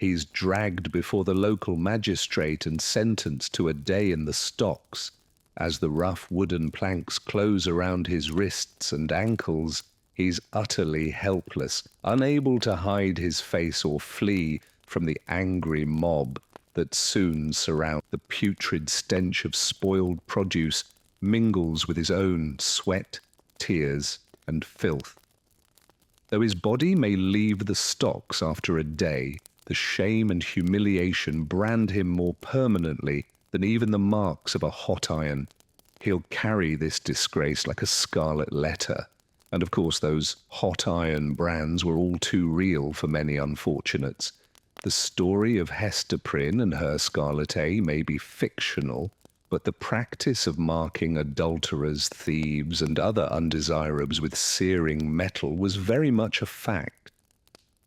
He's dragged before the local magistrate and sentenced to a day in the stocks. As the rough wooden planks close around his wrists and ankles, he's utterly helpless, unable to hide his face or flee from the angry mob that soon surrounds. The putrid stench of spoiled produce mingles with his own sweat, tears, and filth. Though his body may leave the stocks after a day, the shame and humiliation brand him more permanently than even the marks of a hot iron. He'll carry this disgrace like a scarlet letter. And of course, those hot iron brands were all too real for many unfortunates. The story of Hester Prynne and her Scarlet A may be fictional, but the practice of marking adulterers, thieves, and other undesirables with searing metal was very much a fact.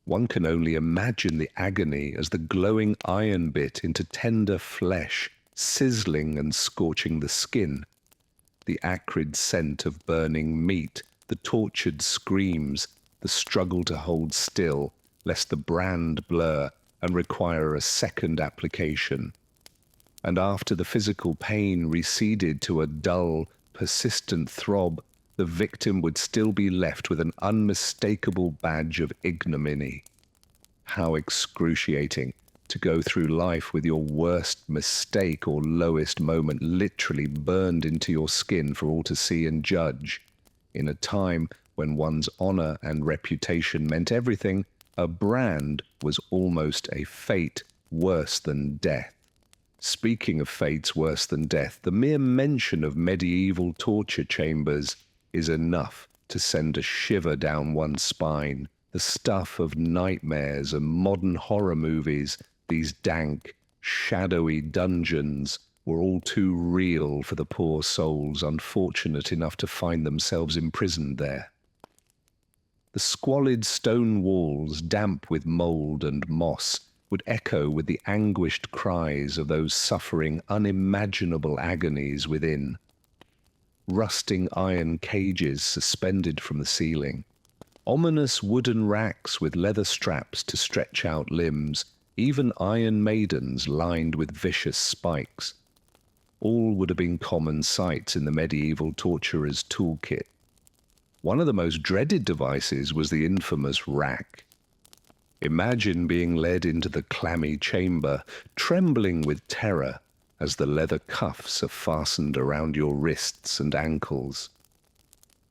One can only imagine the agony as the glowing iron bit into tender flesh sizzling and scorching the skin. The acrid scent of burning meat, the tortured screams, the struggle to hold still, lest the brand blur and require a second application. And after the physical pain receded to a dull, persistent throb, the victim would still be left with an unmistakable badge of ignominy. How excruciating to go through life with your worst mistake or lowest moment literally burned into your skin for all to see and judge. In a time when one's honor and reputation meant everything, a brand was almost a fate worse than death. Speaking of fates worse than death, the mere mention of medieval torture chambers is enough to send a shiver down one's spine. The stuff of nightmares and modern horror movies, these dank, shadowy dungeons, were all too real for the poor souls unfortunate enough to find themselves imprisoned there. The squalid stone walls, damp with mould and moss, would echo with the anguished cries of those suffering unimaginable agonies within. Rusting iron cages suspended from the ceiling, ominous wooden racks with leather straps to stretch out limbs, even iron maidens lined with vicious spikes. All would have been common sights in the medieval torturer's toolkit. One of the most dreaded devices was the infamous rack. Imagine being led into the clammy chamber, trembling with terror as the leather cuffs are fastened around your wrists and ankles.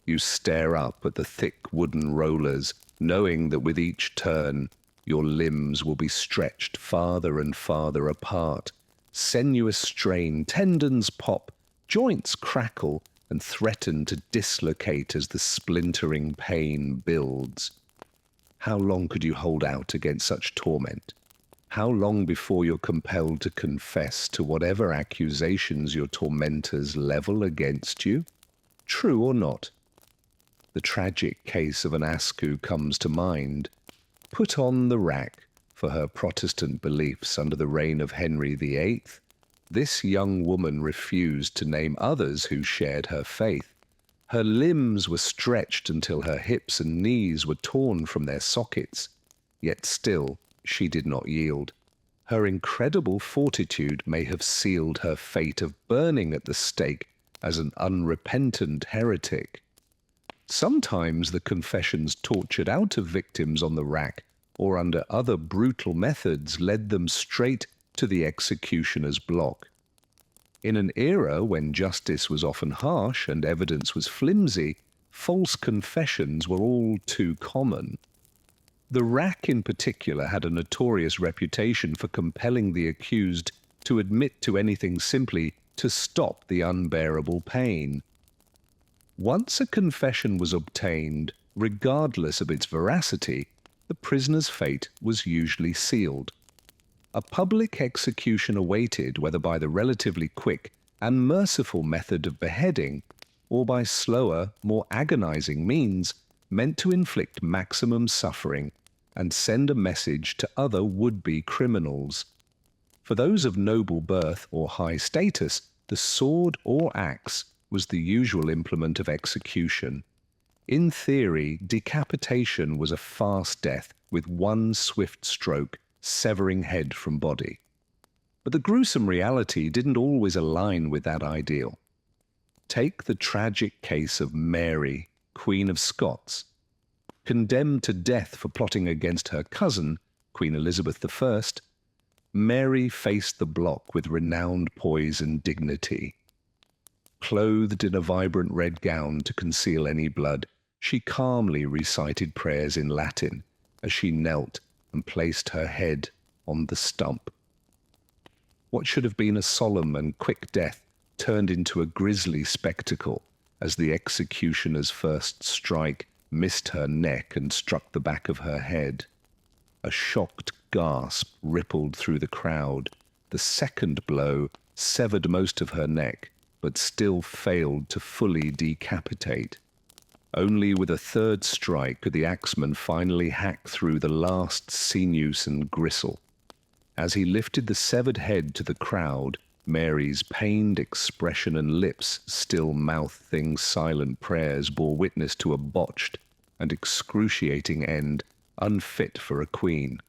You stare up at the thick wooden rollers, knowing that with each turn, your limbs will be stretched farther and farther apart. Sinuous strain, tendons pop, joints crackle and threaten to dislocate as the splintering pain builds. How long could you hold out against such torment? How long before you're compelled to confess to whatever accusations your tormentors level against you? True or not? The tragic case of an Askew comes to mind. Put on the rack for her Protestant beliefs under the reign of Henry VIII, this young woman refused to name others who shared her faith. Her limbs were stretched until her hips and knees were torn from their sockets, yet still she did not yield. Her incredible fortitude may have sealed her fate of burning at the stake as an unrepentant heretic. Sometimes the confessions tortured out of victims on the rack or under other brutal methods led them straight to the executioner's block. In an era when justice was often harsh and evidence was flimsy, false confessions were all too common. The rack in particular had a notorious reputation for compelling the accused to admit to anything simply to stop the unbearable pain. Once a confession was obtained, regardless of its veracity, the prisoner's fate was usually sealed. A public execution awaited whether by the relatively quick and merciful method of beheading or by slower, more agonizing means meant to inflict maximum suffering and send a message to other would-be criminals. For those of noble birth or high status, the sword or axe was the usual implement of execution. In theory, decapitation was a fast death with one swift stroke, severing head from body. But the gruesome reality didn't always align with that ideal. Take the tragic case of Mary, Queen of Scots. Condemned to death for plotting against her cousin, Queen Elizabeth I, Mary faced the block with renowned poise and dignity. Clothed in a vibrant red gown to conceal any blood, she calmly recited prayers in Latin as she knelt and placed her head on the stump. What should have been a solemn and quick death turned into a grisly spectacle as the executioner's first strike missed her neck and struck the back of her head. A shocked gasp rippled through the crowd. The second blow severed most of her neck, but still failed to fully decapitate. Only with a third strike could the axeman finally hack through the last sinews and gristle. As he lifted the severed head to the crowd, Mary's pained expression and lips, still mouthing silent prayers, bore witness to a botched and excruciating end, unfit for a queen.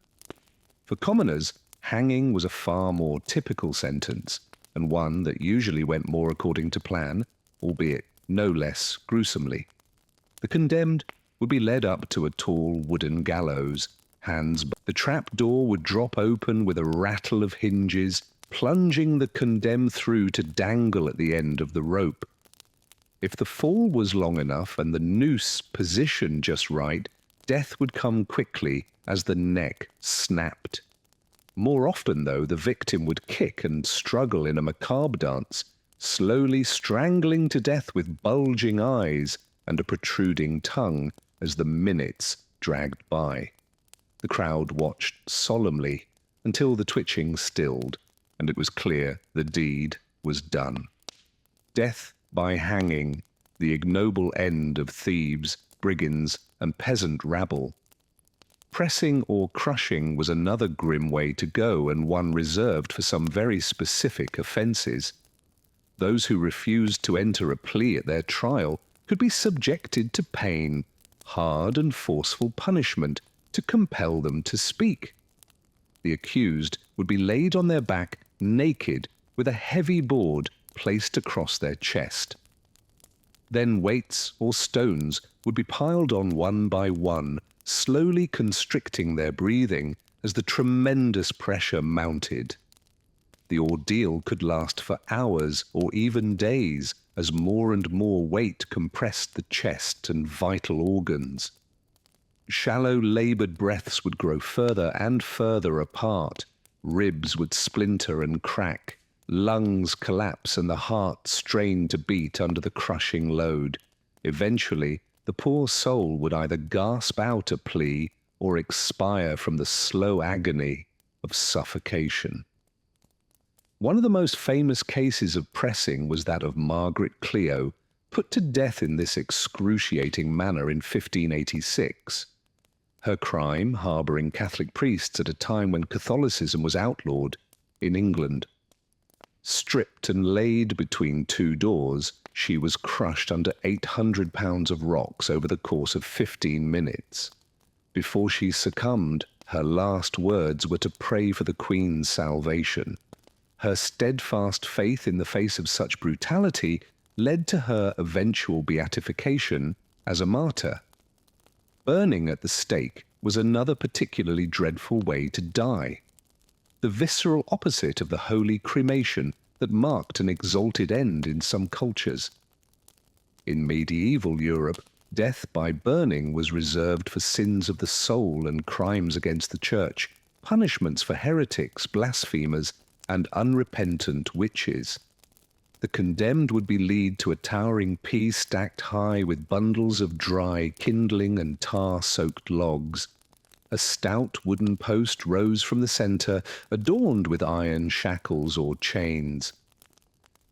For commoners, hanging was a far more typical sentence, and one that usually went more according to plan, albeit no less gruesomely. The condemned would be led up to a tall wooden gallows. The trap door would drop open with a rattle of hinges, plunging the condemned through to dangle at the end of the rope. If the fall was long enough and the noose positioned just right, death would come quickly as the neck snapped. More often, though, the victim would kick and struggle in a macabre dance, slowly strangling to death with bulging eyes and a protruding tongue as the minutes dragged by. The crowd watched solemnly until the twitching stilled, and it was clear the deed was done. Death by hanging, the ignoble end of thieves, brigands, and peasant rabble. Pressing or crushing was another grim way to go, and one reserved for some very specific offences. Those who refused to enter a plea at their trial could be subjected to pain, hard and forceful punishment to compel them to speak. The accused would be laid on their back naked with a heavy board placed across their chest. Then weights or stones would be piled on one by one, slowly constricting their breathing as the tremendous pressure mounted. The ordeal could last for hours or even days as more and more weight compressed the chest and vital organs. Shallow, laboured breaths would grow further and further apart. Ribs would splinter and crack, lungs collapse, and the heart strain to beat under the crushing load. Eventually, the poor soul would either gasp out a plea or expire from the slow agony of suffocation. One of the most famous cases of pressing was that of Margaret Clio, put to death in this excruciating manner in 1586. Her crime, harbouring Catholic priests at a time when Catholicism was outlawed in England. Stripped and laid between two doors, she was crushed under 800 pounds of rocks over the course of 15 minutes. Before she succumbed, her last words were to pray for the Queen's salvation. Her steadfast faith in the face of such brutality led to her eventual beatification as a martyr. Burning at the stake was another particularly dreadful way to die, the visceral opposite of the holy cremation that marked an exalted end in some cultures. In medieval Europe, death by burning was reserved for sins of the soul and crimes against the church, punishments for heretics, blasphemers, and unrepentant witches. The condemned would be led to a towering pea stacked high with bundles of dry, kindling and tar-soaked logs. A stout wooden post rose from the centre, adorned with iron shackles or chains.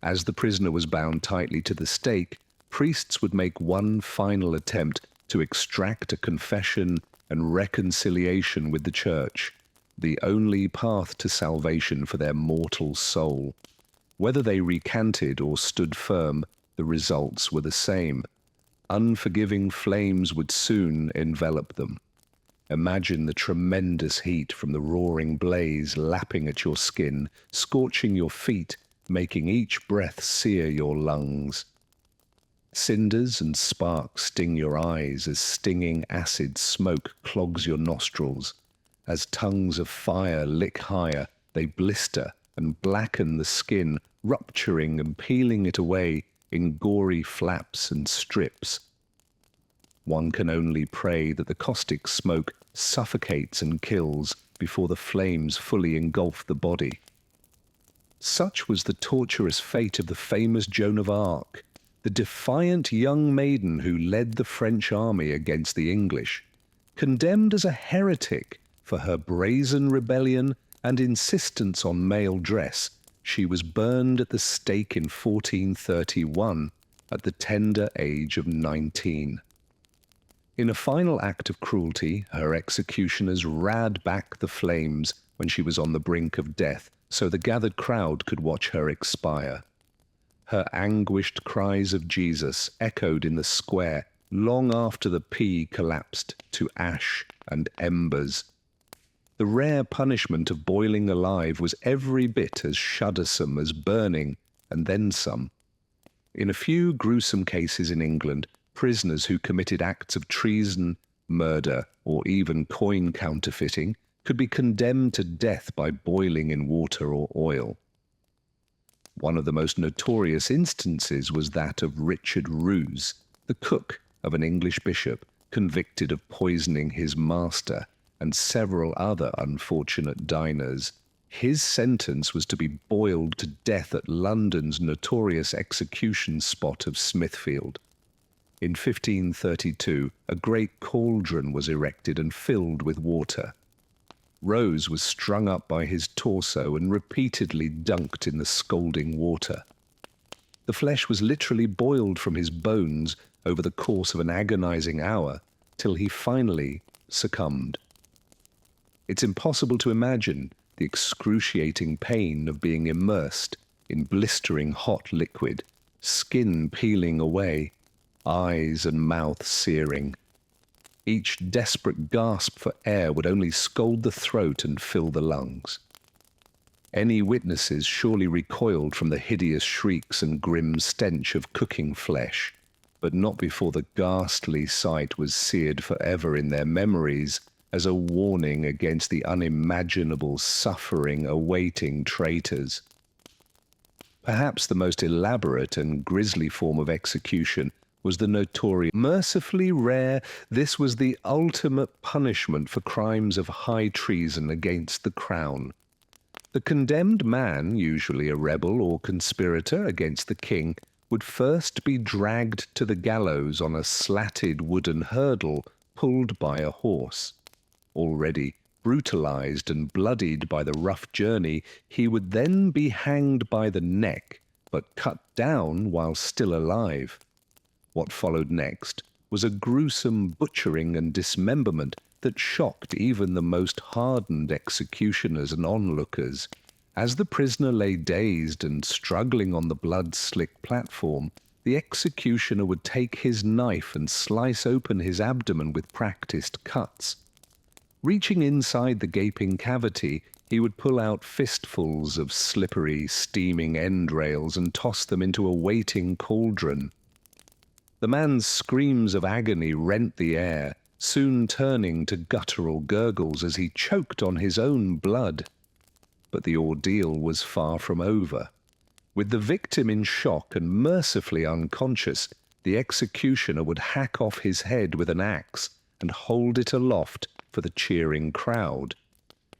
As the prisoner was bound tightly to the stake, priests would make one final attempt to extract a confession and reconciliation with the Church, the only path to salvation for their mortal soul. Whether they recanted or stood firm, the results were the same. Unforgiving flames would soon envelop them. Imagine the tremendous heat from the roaring blaze lapping at your skin, scorching your feet, making each breath sear your lungs. Cinders and sparks sting your eyes as stinging acid smoke clogs your nostrils. As tongues of fire lick higher, they blister and blacken the skin, rupturing and peeling it away in gory flaps and strips. One can only pray that the caustic smoke suffocates and kills before the flames fully engulf the body. Such was the torturous fate of the famous Joan of Arc, the defiant young maiden who led the French army against the English. Condemned as a heretic for her brazen rebellion and insistence on male dress, she was burned at the stake in 1431 at the tender age of 19. In a final act of cruelty, her executioners rad back the flames when she was on the brink of death, so the gathered crowd could watch her expire. Her anguished cries of Jesus echoed in the square long after the pea collapsed to ash and embers. The rare punishment of boiling alive was every bit as shuddersome as burning, and then some. In a few gruesome cases in England, prisoners who committed acts of treason, murder, or even coin counterfeiting could be condemned to death by boiling in water or oil. One of the most notorious instances was that of Richard Roos, the cook of an English bishop, convicted of poisoning his master and several other unfortunate diners. His sentence was to be boiled to death at London's notorious execution spot of Smithfield. In 1532, a great cauldron was erected and filled with water. Rose was strung up by his torso and repeatedly dunked in the scalding water. The flesh was literally boiled from his bones over the course of an agonizing hour till he finally succumbed. It's impossible to imagine the excruciating pain of being immersed in blistering hot liquid, skin peeling away, eyes and mouth searing. Each desperate gasp for air would only scald the throat and fill the lungs. Any witnesses surely recoiled from the hideous shrieks and grim stench of cooking flesh, but not before the ghastly sight was seared forever in their memories as a warning against the unimaginable suffering awaiting traitors. Perhaps the most elaborate and grisly form of execution was the notorious. Mercifully rare, this was the ultimate punishment for crimes of high treason against the crown. The condemned man, usually a rebel or conspirator against the king, would first be dragged to the gallows on a slatted wooden hurdle pulled by a horse. Already brutalized and bloodied by the rough journey, he would then be hanged by the neck, but cut down while still alive. What followed next was a gruesome butchering and dismemberment that shocked even the most hardened executioners and onlookers. As the prisoner lay dazed and struggling on the blood-slick platform, the executioner would take his knife and slice open his abdomen with practiced cuts. Reaching inside the gaping cavity, he would pull out fistfuls of slippery, steaming entrails and toss them into a waiting cauldron. The man's screams of agony rent the air, soon turning to guttural gurgles as he choked on his own blood. But the ordeal was far from over. With the victim in shock and mercifully unconscious, the executioner would hack off his head with an axe and hold it aloft for the cheering crowd.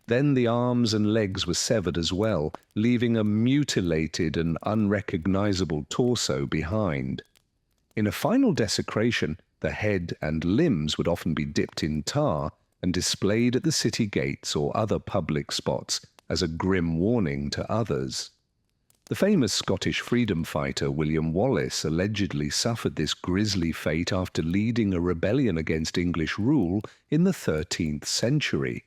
Then the arms and legs were severed as well, leaving a mutilated and unrecognizable torso behind. In a final desecration, the head and limbs would often be dipped in tar and displayed at the city gates or other public spots as a grim warning to others. The famous Scottish freedom fighter William Wallace allegedly suffered this grisly fate after leading a rebellion against English rule in the 13th century.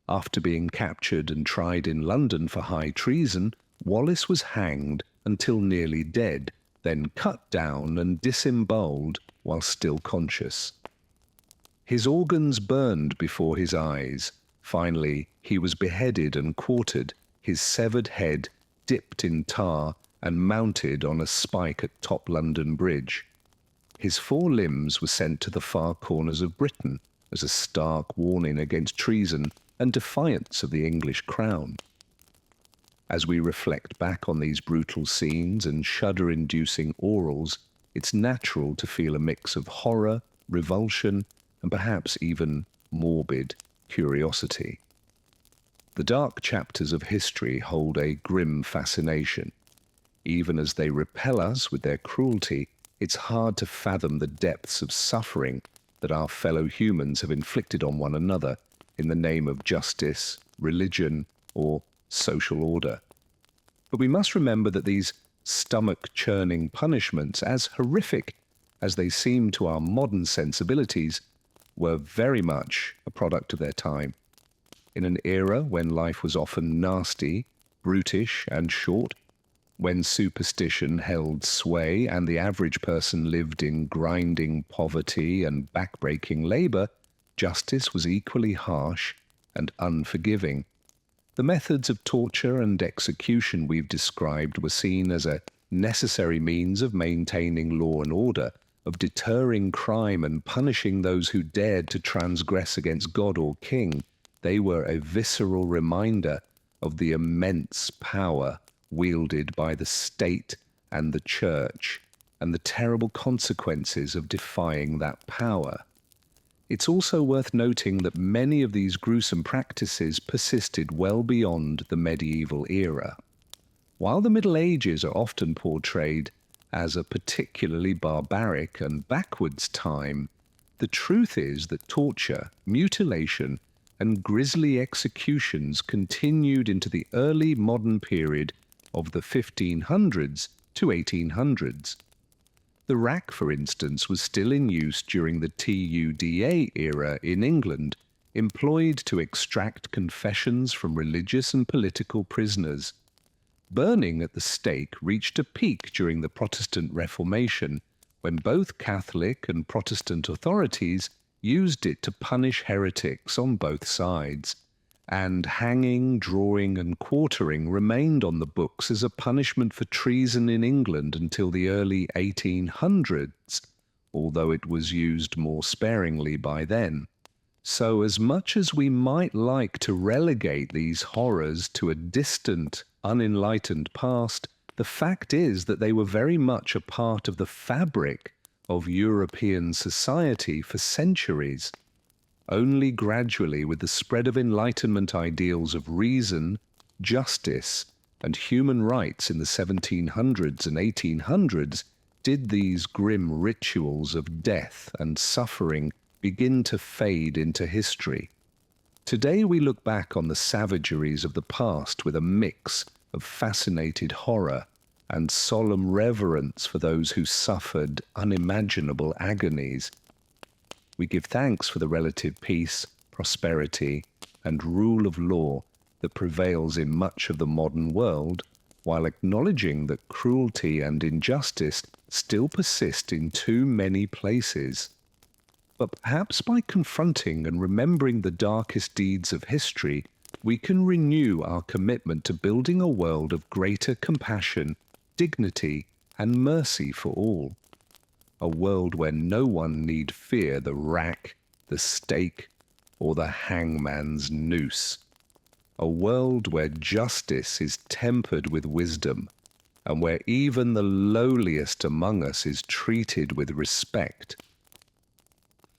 After being captured and tried in London for high treason, Wallace was hanged until nearly dead, then cut down and disemboweled while still conscious. His organs burned before his eyes. Finally, he was beheaded and quartered, his severed head dipped in tar and mounted on a spike at Top London Bridge. His 4 limbs were sent to the far corners of Britain as a stark warning against treason and defiance of the English crown. As we reflect back on these brutal scenes and shudder-inducing orals, it's natural to feel a mix of horror, revulsion, and perhaps even morbid curiosity. The dark chapters of history hold a grim fascination. Even as they repel us with their cruelty, it's hard to fathom the depths of suffering that our fellow humans have inflicted on one another in the name of justice, religion, or social order. But we must remember that these stomach-churning punishments, as horrific as they seem to our modern sensibilities, were very much a product of their time. In an era when life was often nasty, brutish and short. When superstition held sway and the average person lived in grinding poverty and backbreaking labor, justice was equally harsh and unforgiving. The methods of torture and execution we've described were seen as a necessary means of maintaining law and order, of deterring crime and punishing those who dared to transgress against God or king. They were a visceral reminder of the immense power wielded by the state and the church, and the terrible consequences of defying that power. It's also worth noting that many of these gruesome practices persisted well beyond the medieval era. While the Middle Ages are often portrayed as a particularly barbaric and backwards time, the truth is that torture, mutilation, and grisly executions continued into the early modern period of the 1500s to 1800s. The rack, for instance, was still in use during the TUDA era in England, employed to extract confessions from religious and political prisoners. Burning at the stake reached a peak during the Protestant Reformation, when both Catholic and Protestant authorities used it to punish heretics on both sides. And hanging, drawing, and quartering remained on the books as a punishment for treason in England until the early 1800s, although it was used more sparingly by then. So as much as we might like to relegate these horrors to a distant, unenlightened past, the fact is that they were very much a part of the fabric of European society for centuries. Only gradually, with the spread of Enlightenment ideals of reason, justice, and human rights in the 1700s and 1800s, did these grim rituals of death and suffering begin to fade into history. Today we look back on the savageries of the past with a mix of fascinated horror and solemn reverence for those who suffered unimaginable agonies. We give thanks for the relative peace, prosperity, and rule of law that prevails in much of the modern world, while acknowledging that cruelty and injustice still persist in too many places. But perhaps by confronting and remembering the darkest deeds of history, we can renew our commitment to building a world of greater compassion, dignity, and mercy for all. A world where no one need fear the rack, the stake, or the hangman's noose. A world where justice is tempered with wisdom, and where even the lowliest among us is treated with respect.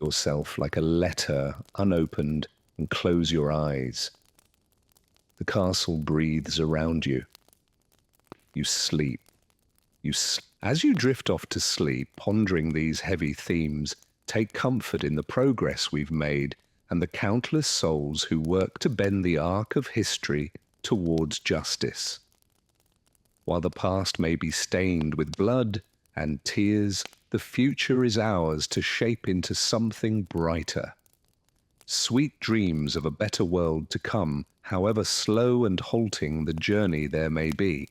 Yourself like a letter unopened and close your eyes. The castle breathes around you. You sleep. As you drift off to sleep, pondering these heavy themes, take comfort in the progress we've made and the countless souls who work to bend the arc of history towards justice. While the past may be stained with blood and tears, the future is ours to shape into something brighter. Sweet dreams of a better world to come, however slow and halting the journey there may be.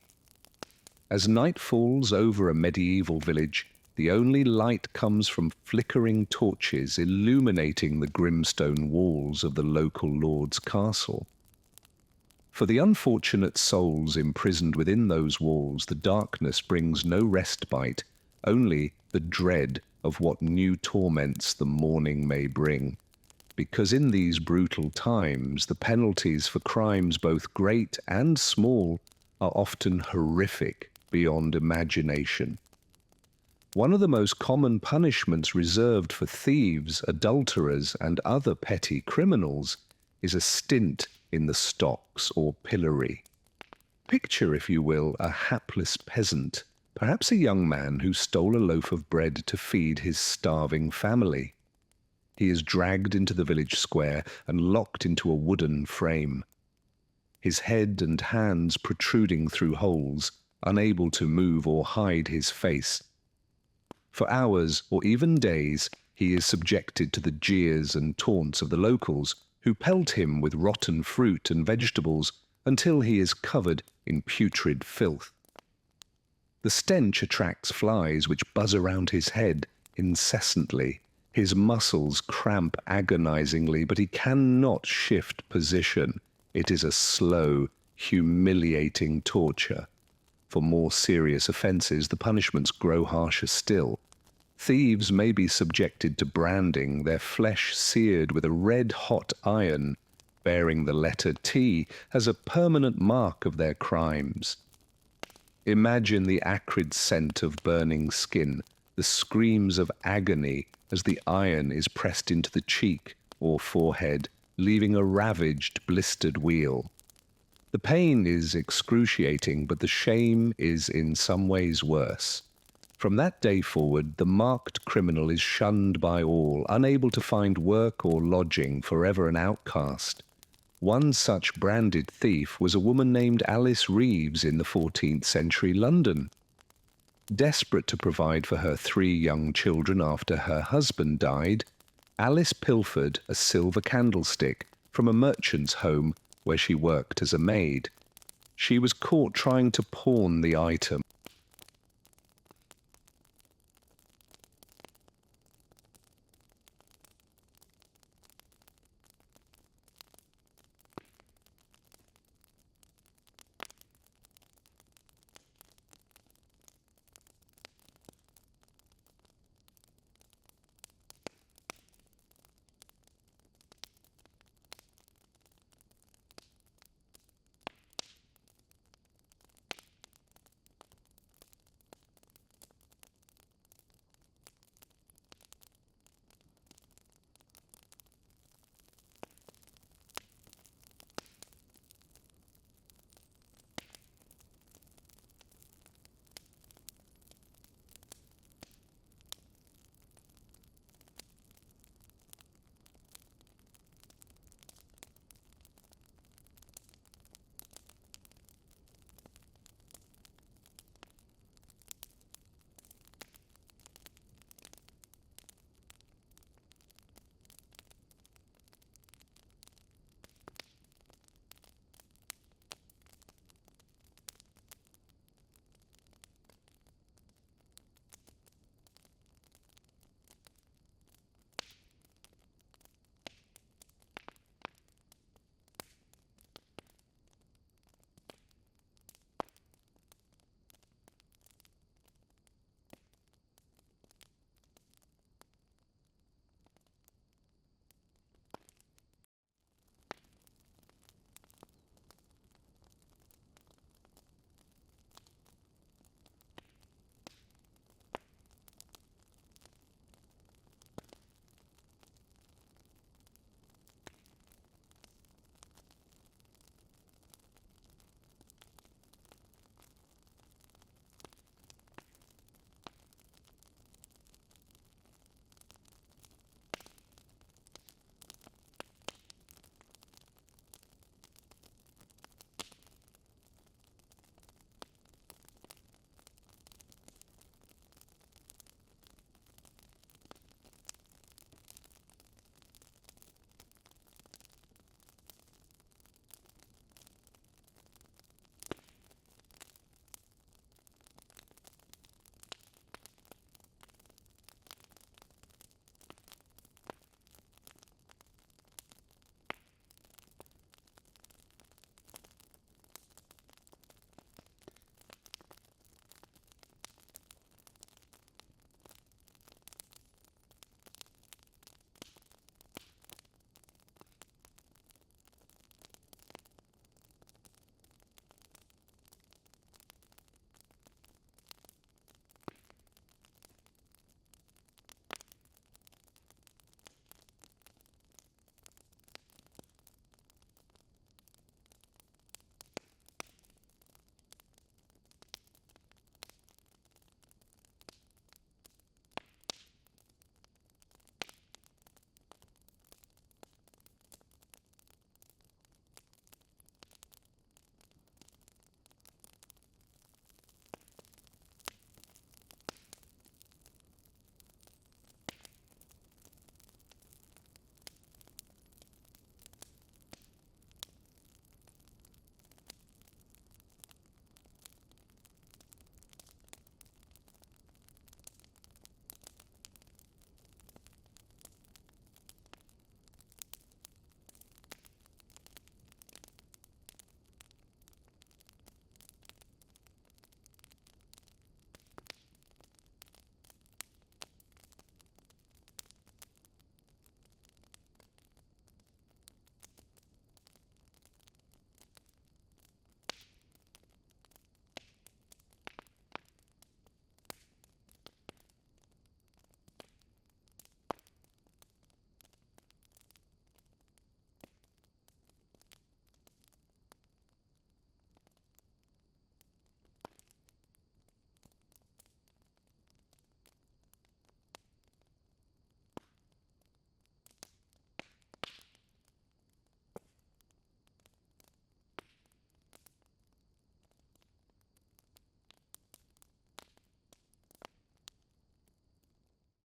As night falls over a medieval village, the only light comes from flickering torches illuminating the grimstone walls of the local lord's castle. For the unfortunate souls imprisoned within those walls, the darkness brings no respite, only the dread of what new torments the morning may bring. Because in these brutal times, the penalties for crimes both great and small are often horrific beyond imagination. One of the most common punishments reserved for thieves, adulterers, and other petty criminals is a stint in the stocks or pillory. Picture, if you will, a hapless peasant, perhaps a young man who stole a loaf of bread to feed his starving family. He is dragged into the village square and locked into a wooden frame. His head and hands protruding through holes, unable to move or hide his face. For hours or even days, he is subjected to the jeers and taunts of the locals, who pelt him with rotten fruit and vegetables, until he is covered in putrid filth. The stench attracts flies which buzz around his head incessantly. His muscles cramp agonizingly, but he cannot shift position. It is a slow, humiliating torture. For more serious offences, the punishments grow harsher still. Thieves may be subjected to branding, their flesh seared with a red-hot iron, bearing the letter T as a permanent mark of their crimes. Imagine the acrid scent of burning skin, the screams of agony as the iron is pressed into the cheek or forehead, leaving a ravaged, blistered wheal. The pain is excruciating, but the shame is in some ways worse. From that day forward, the marked criminal is shunned by all, unable to find work or lodging, forever an outcast. One such branded thief was a woman named Alice Reeves in the 14th century London. Desperate to provide for her 3 young children after her husband died, Alice pilfered a silver candlestick from a merchant's home where she worked as a maid. She was caught trying to pawn the item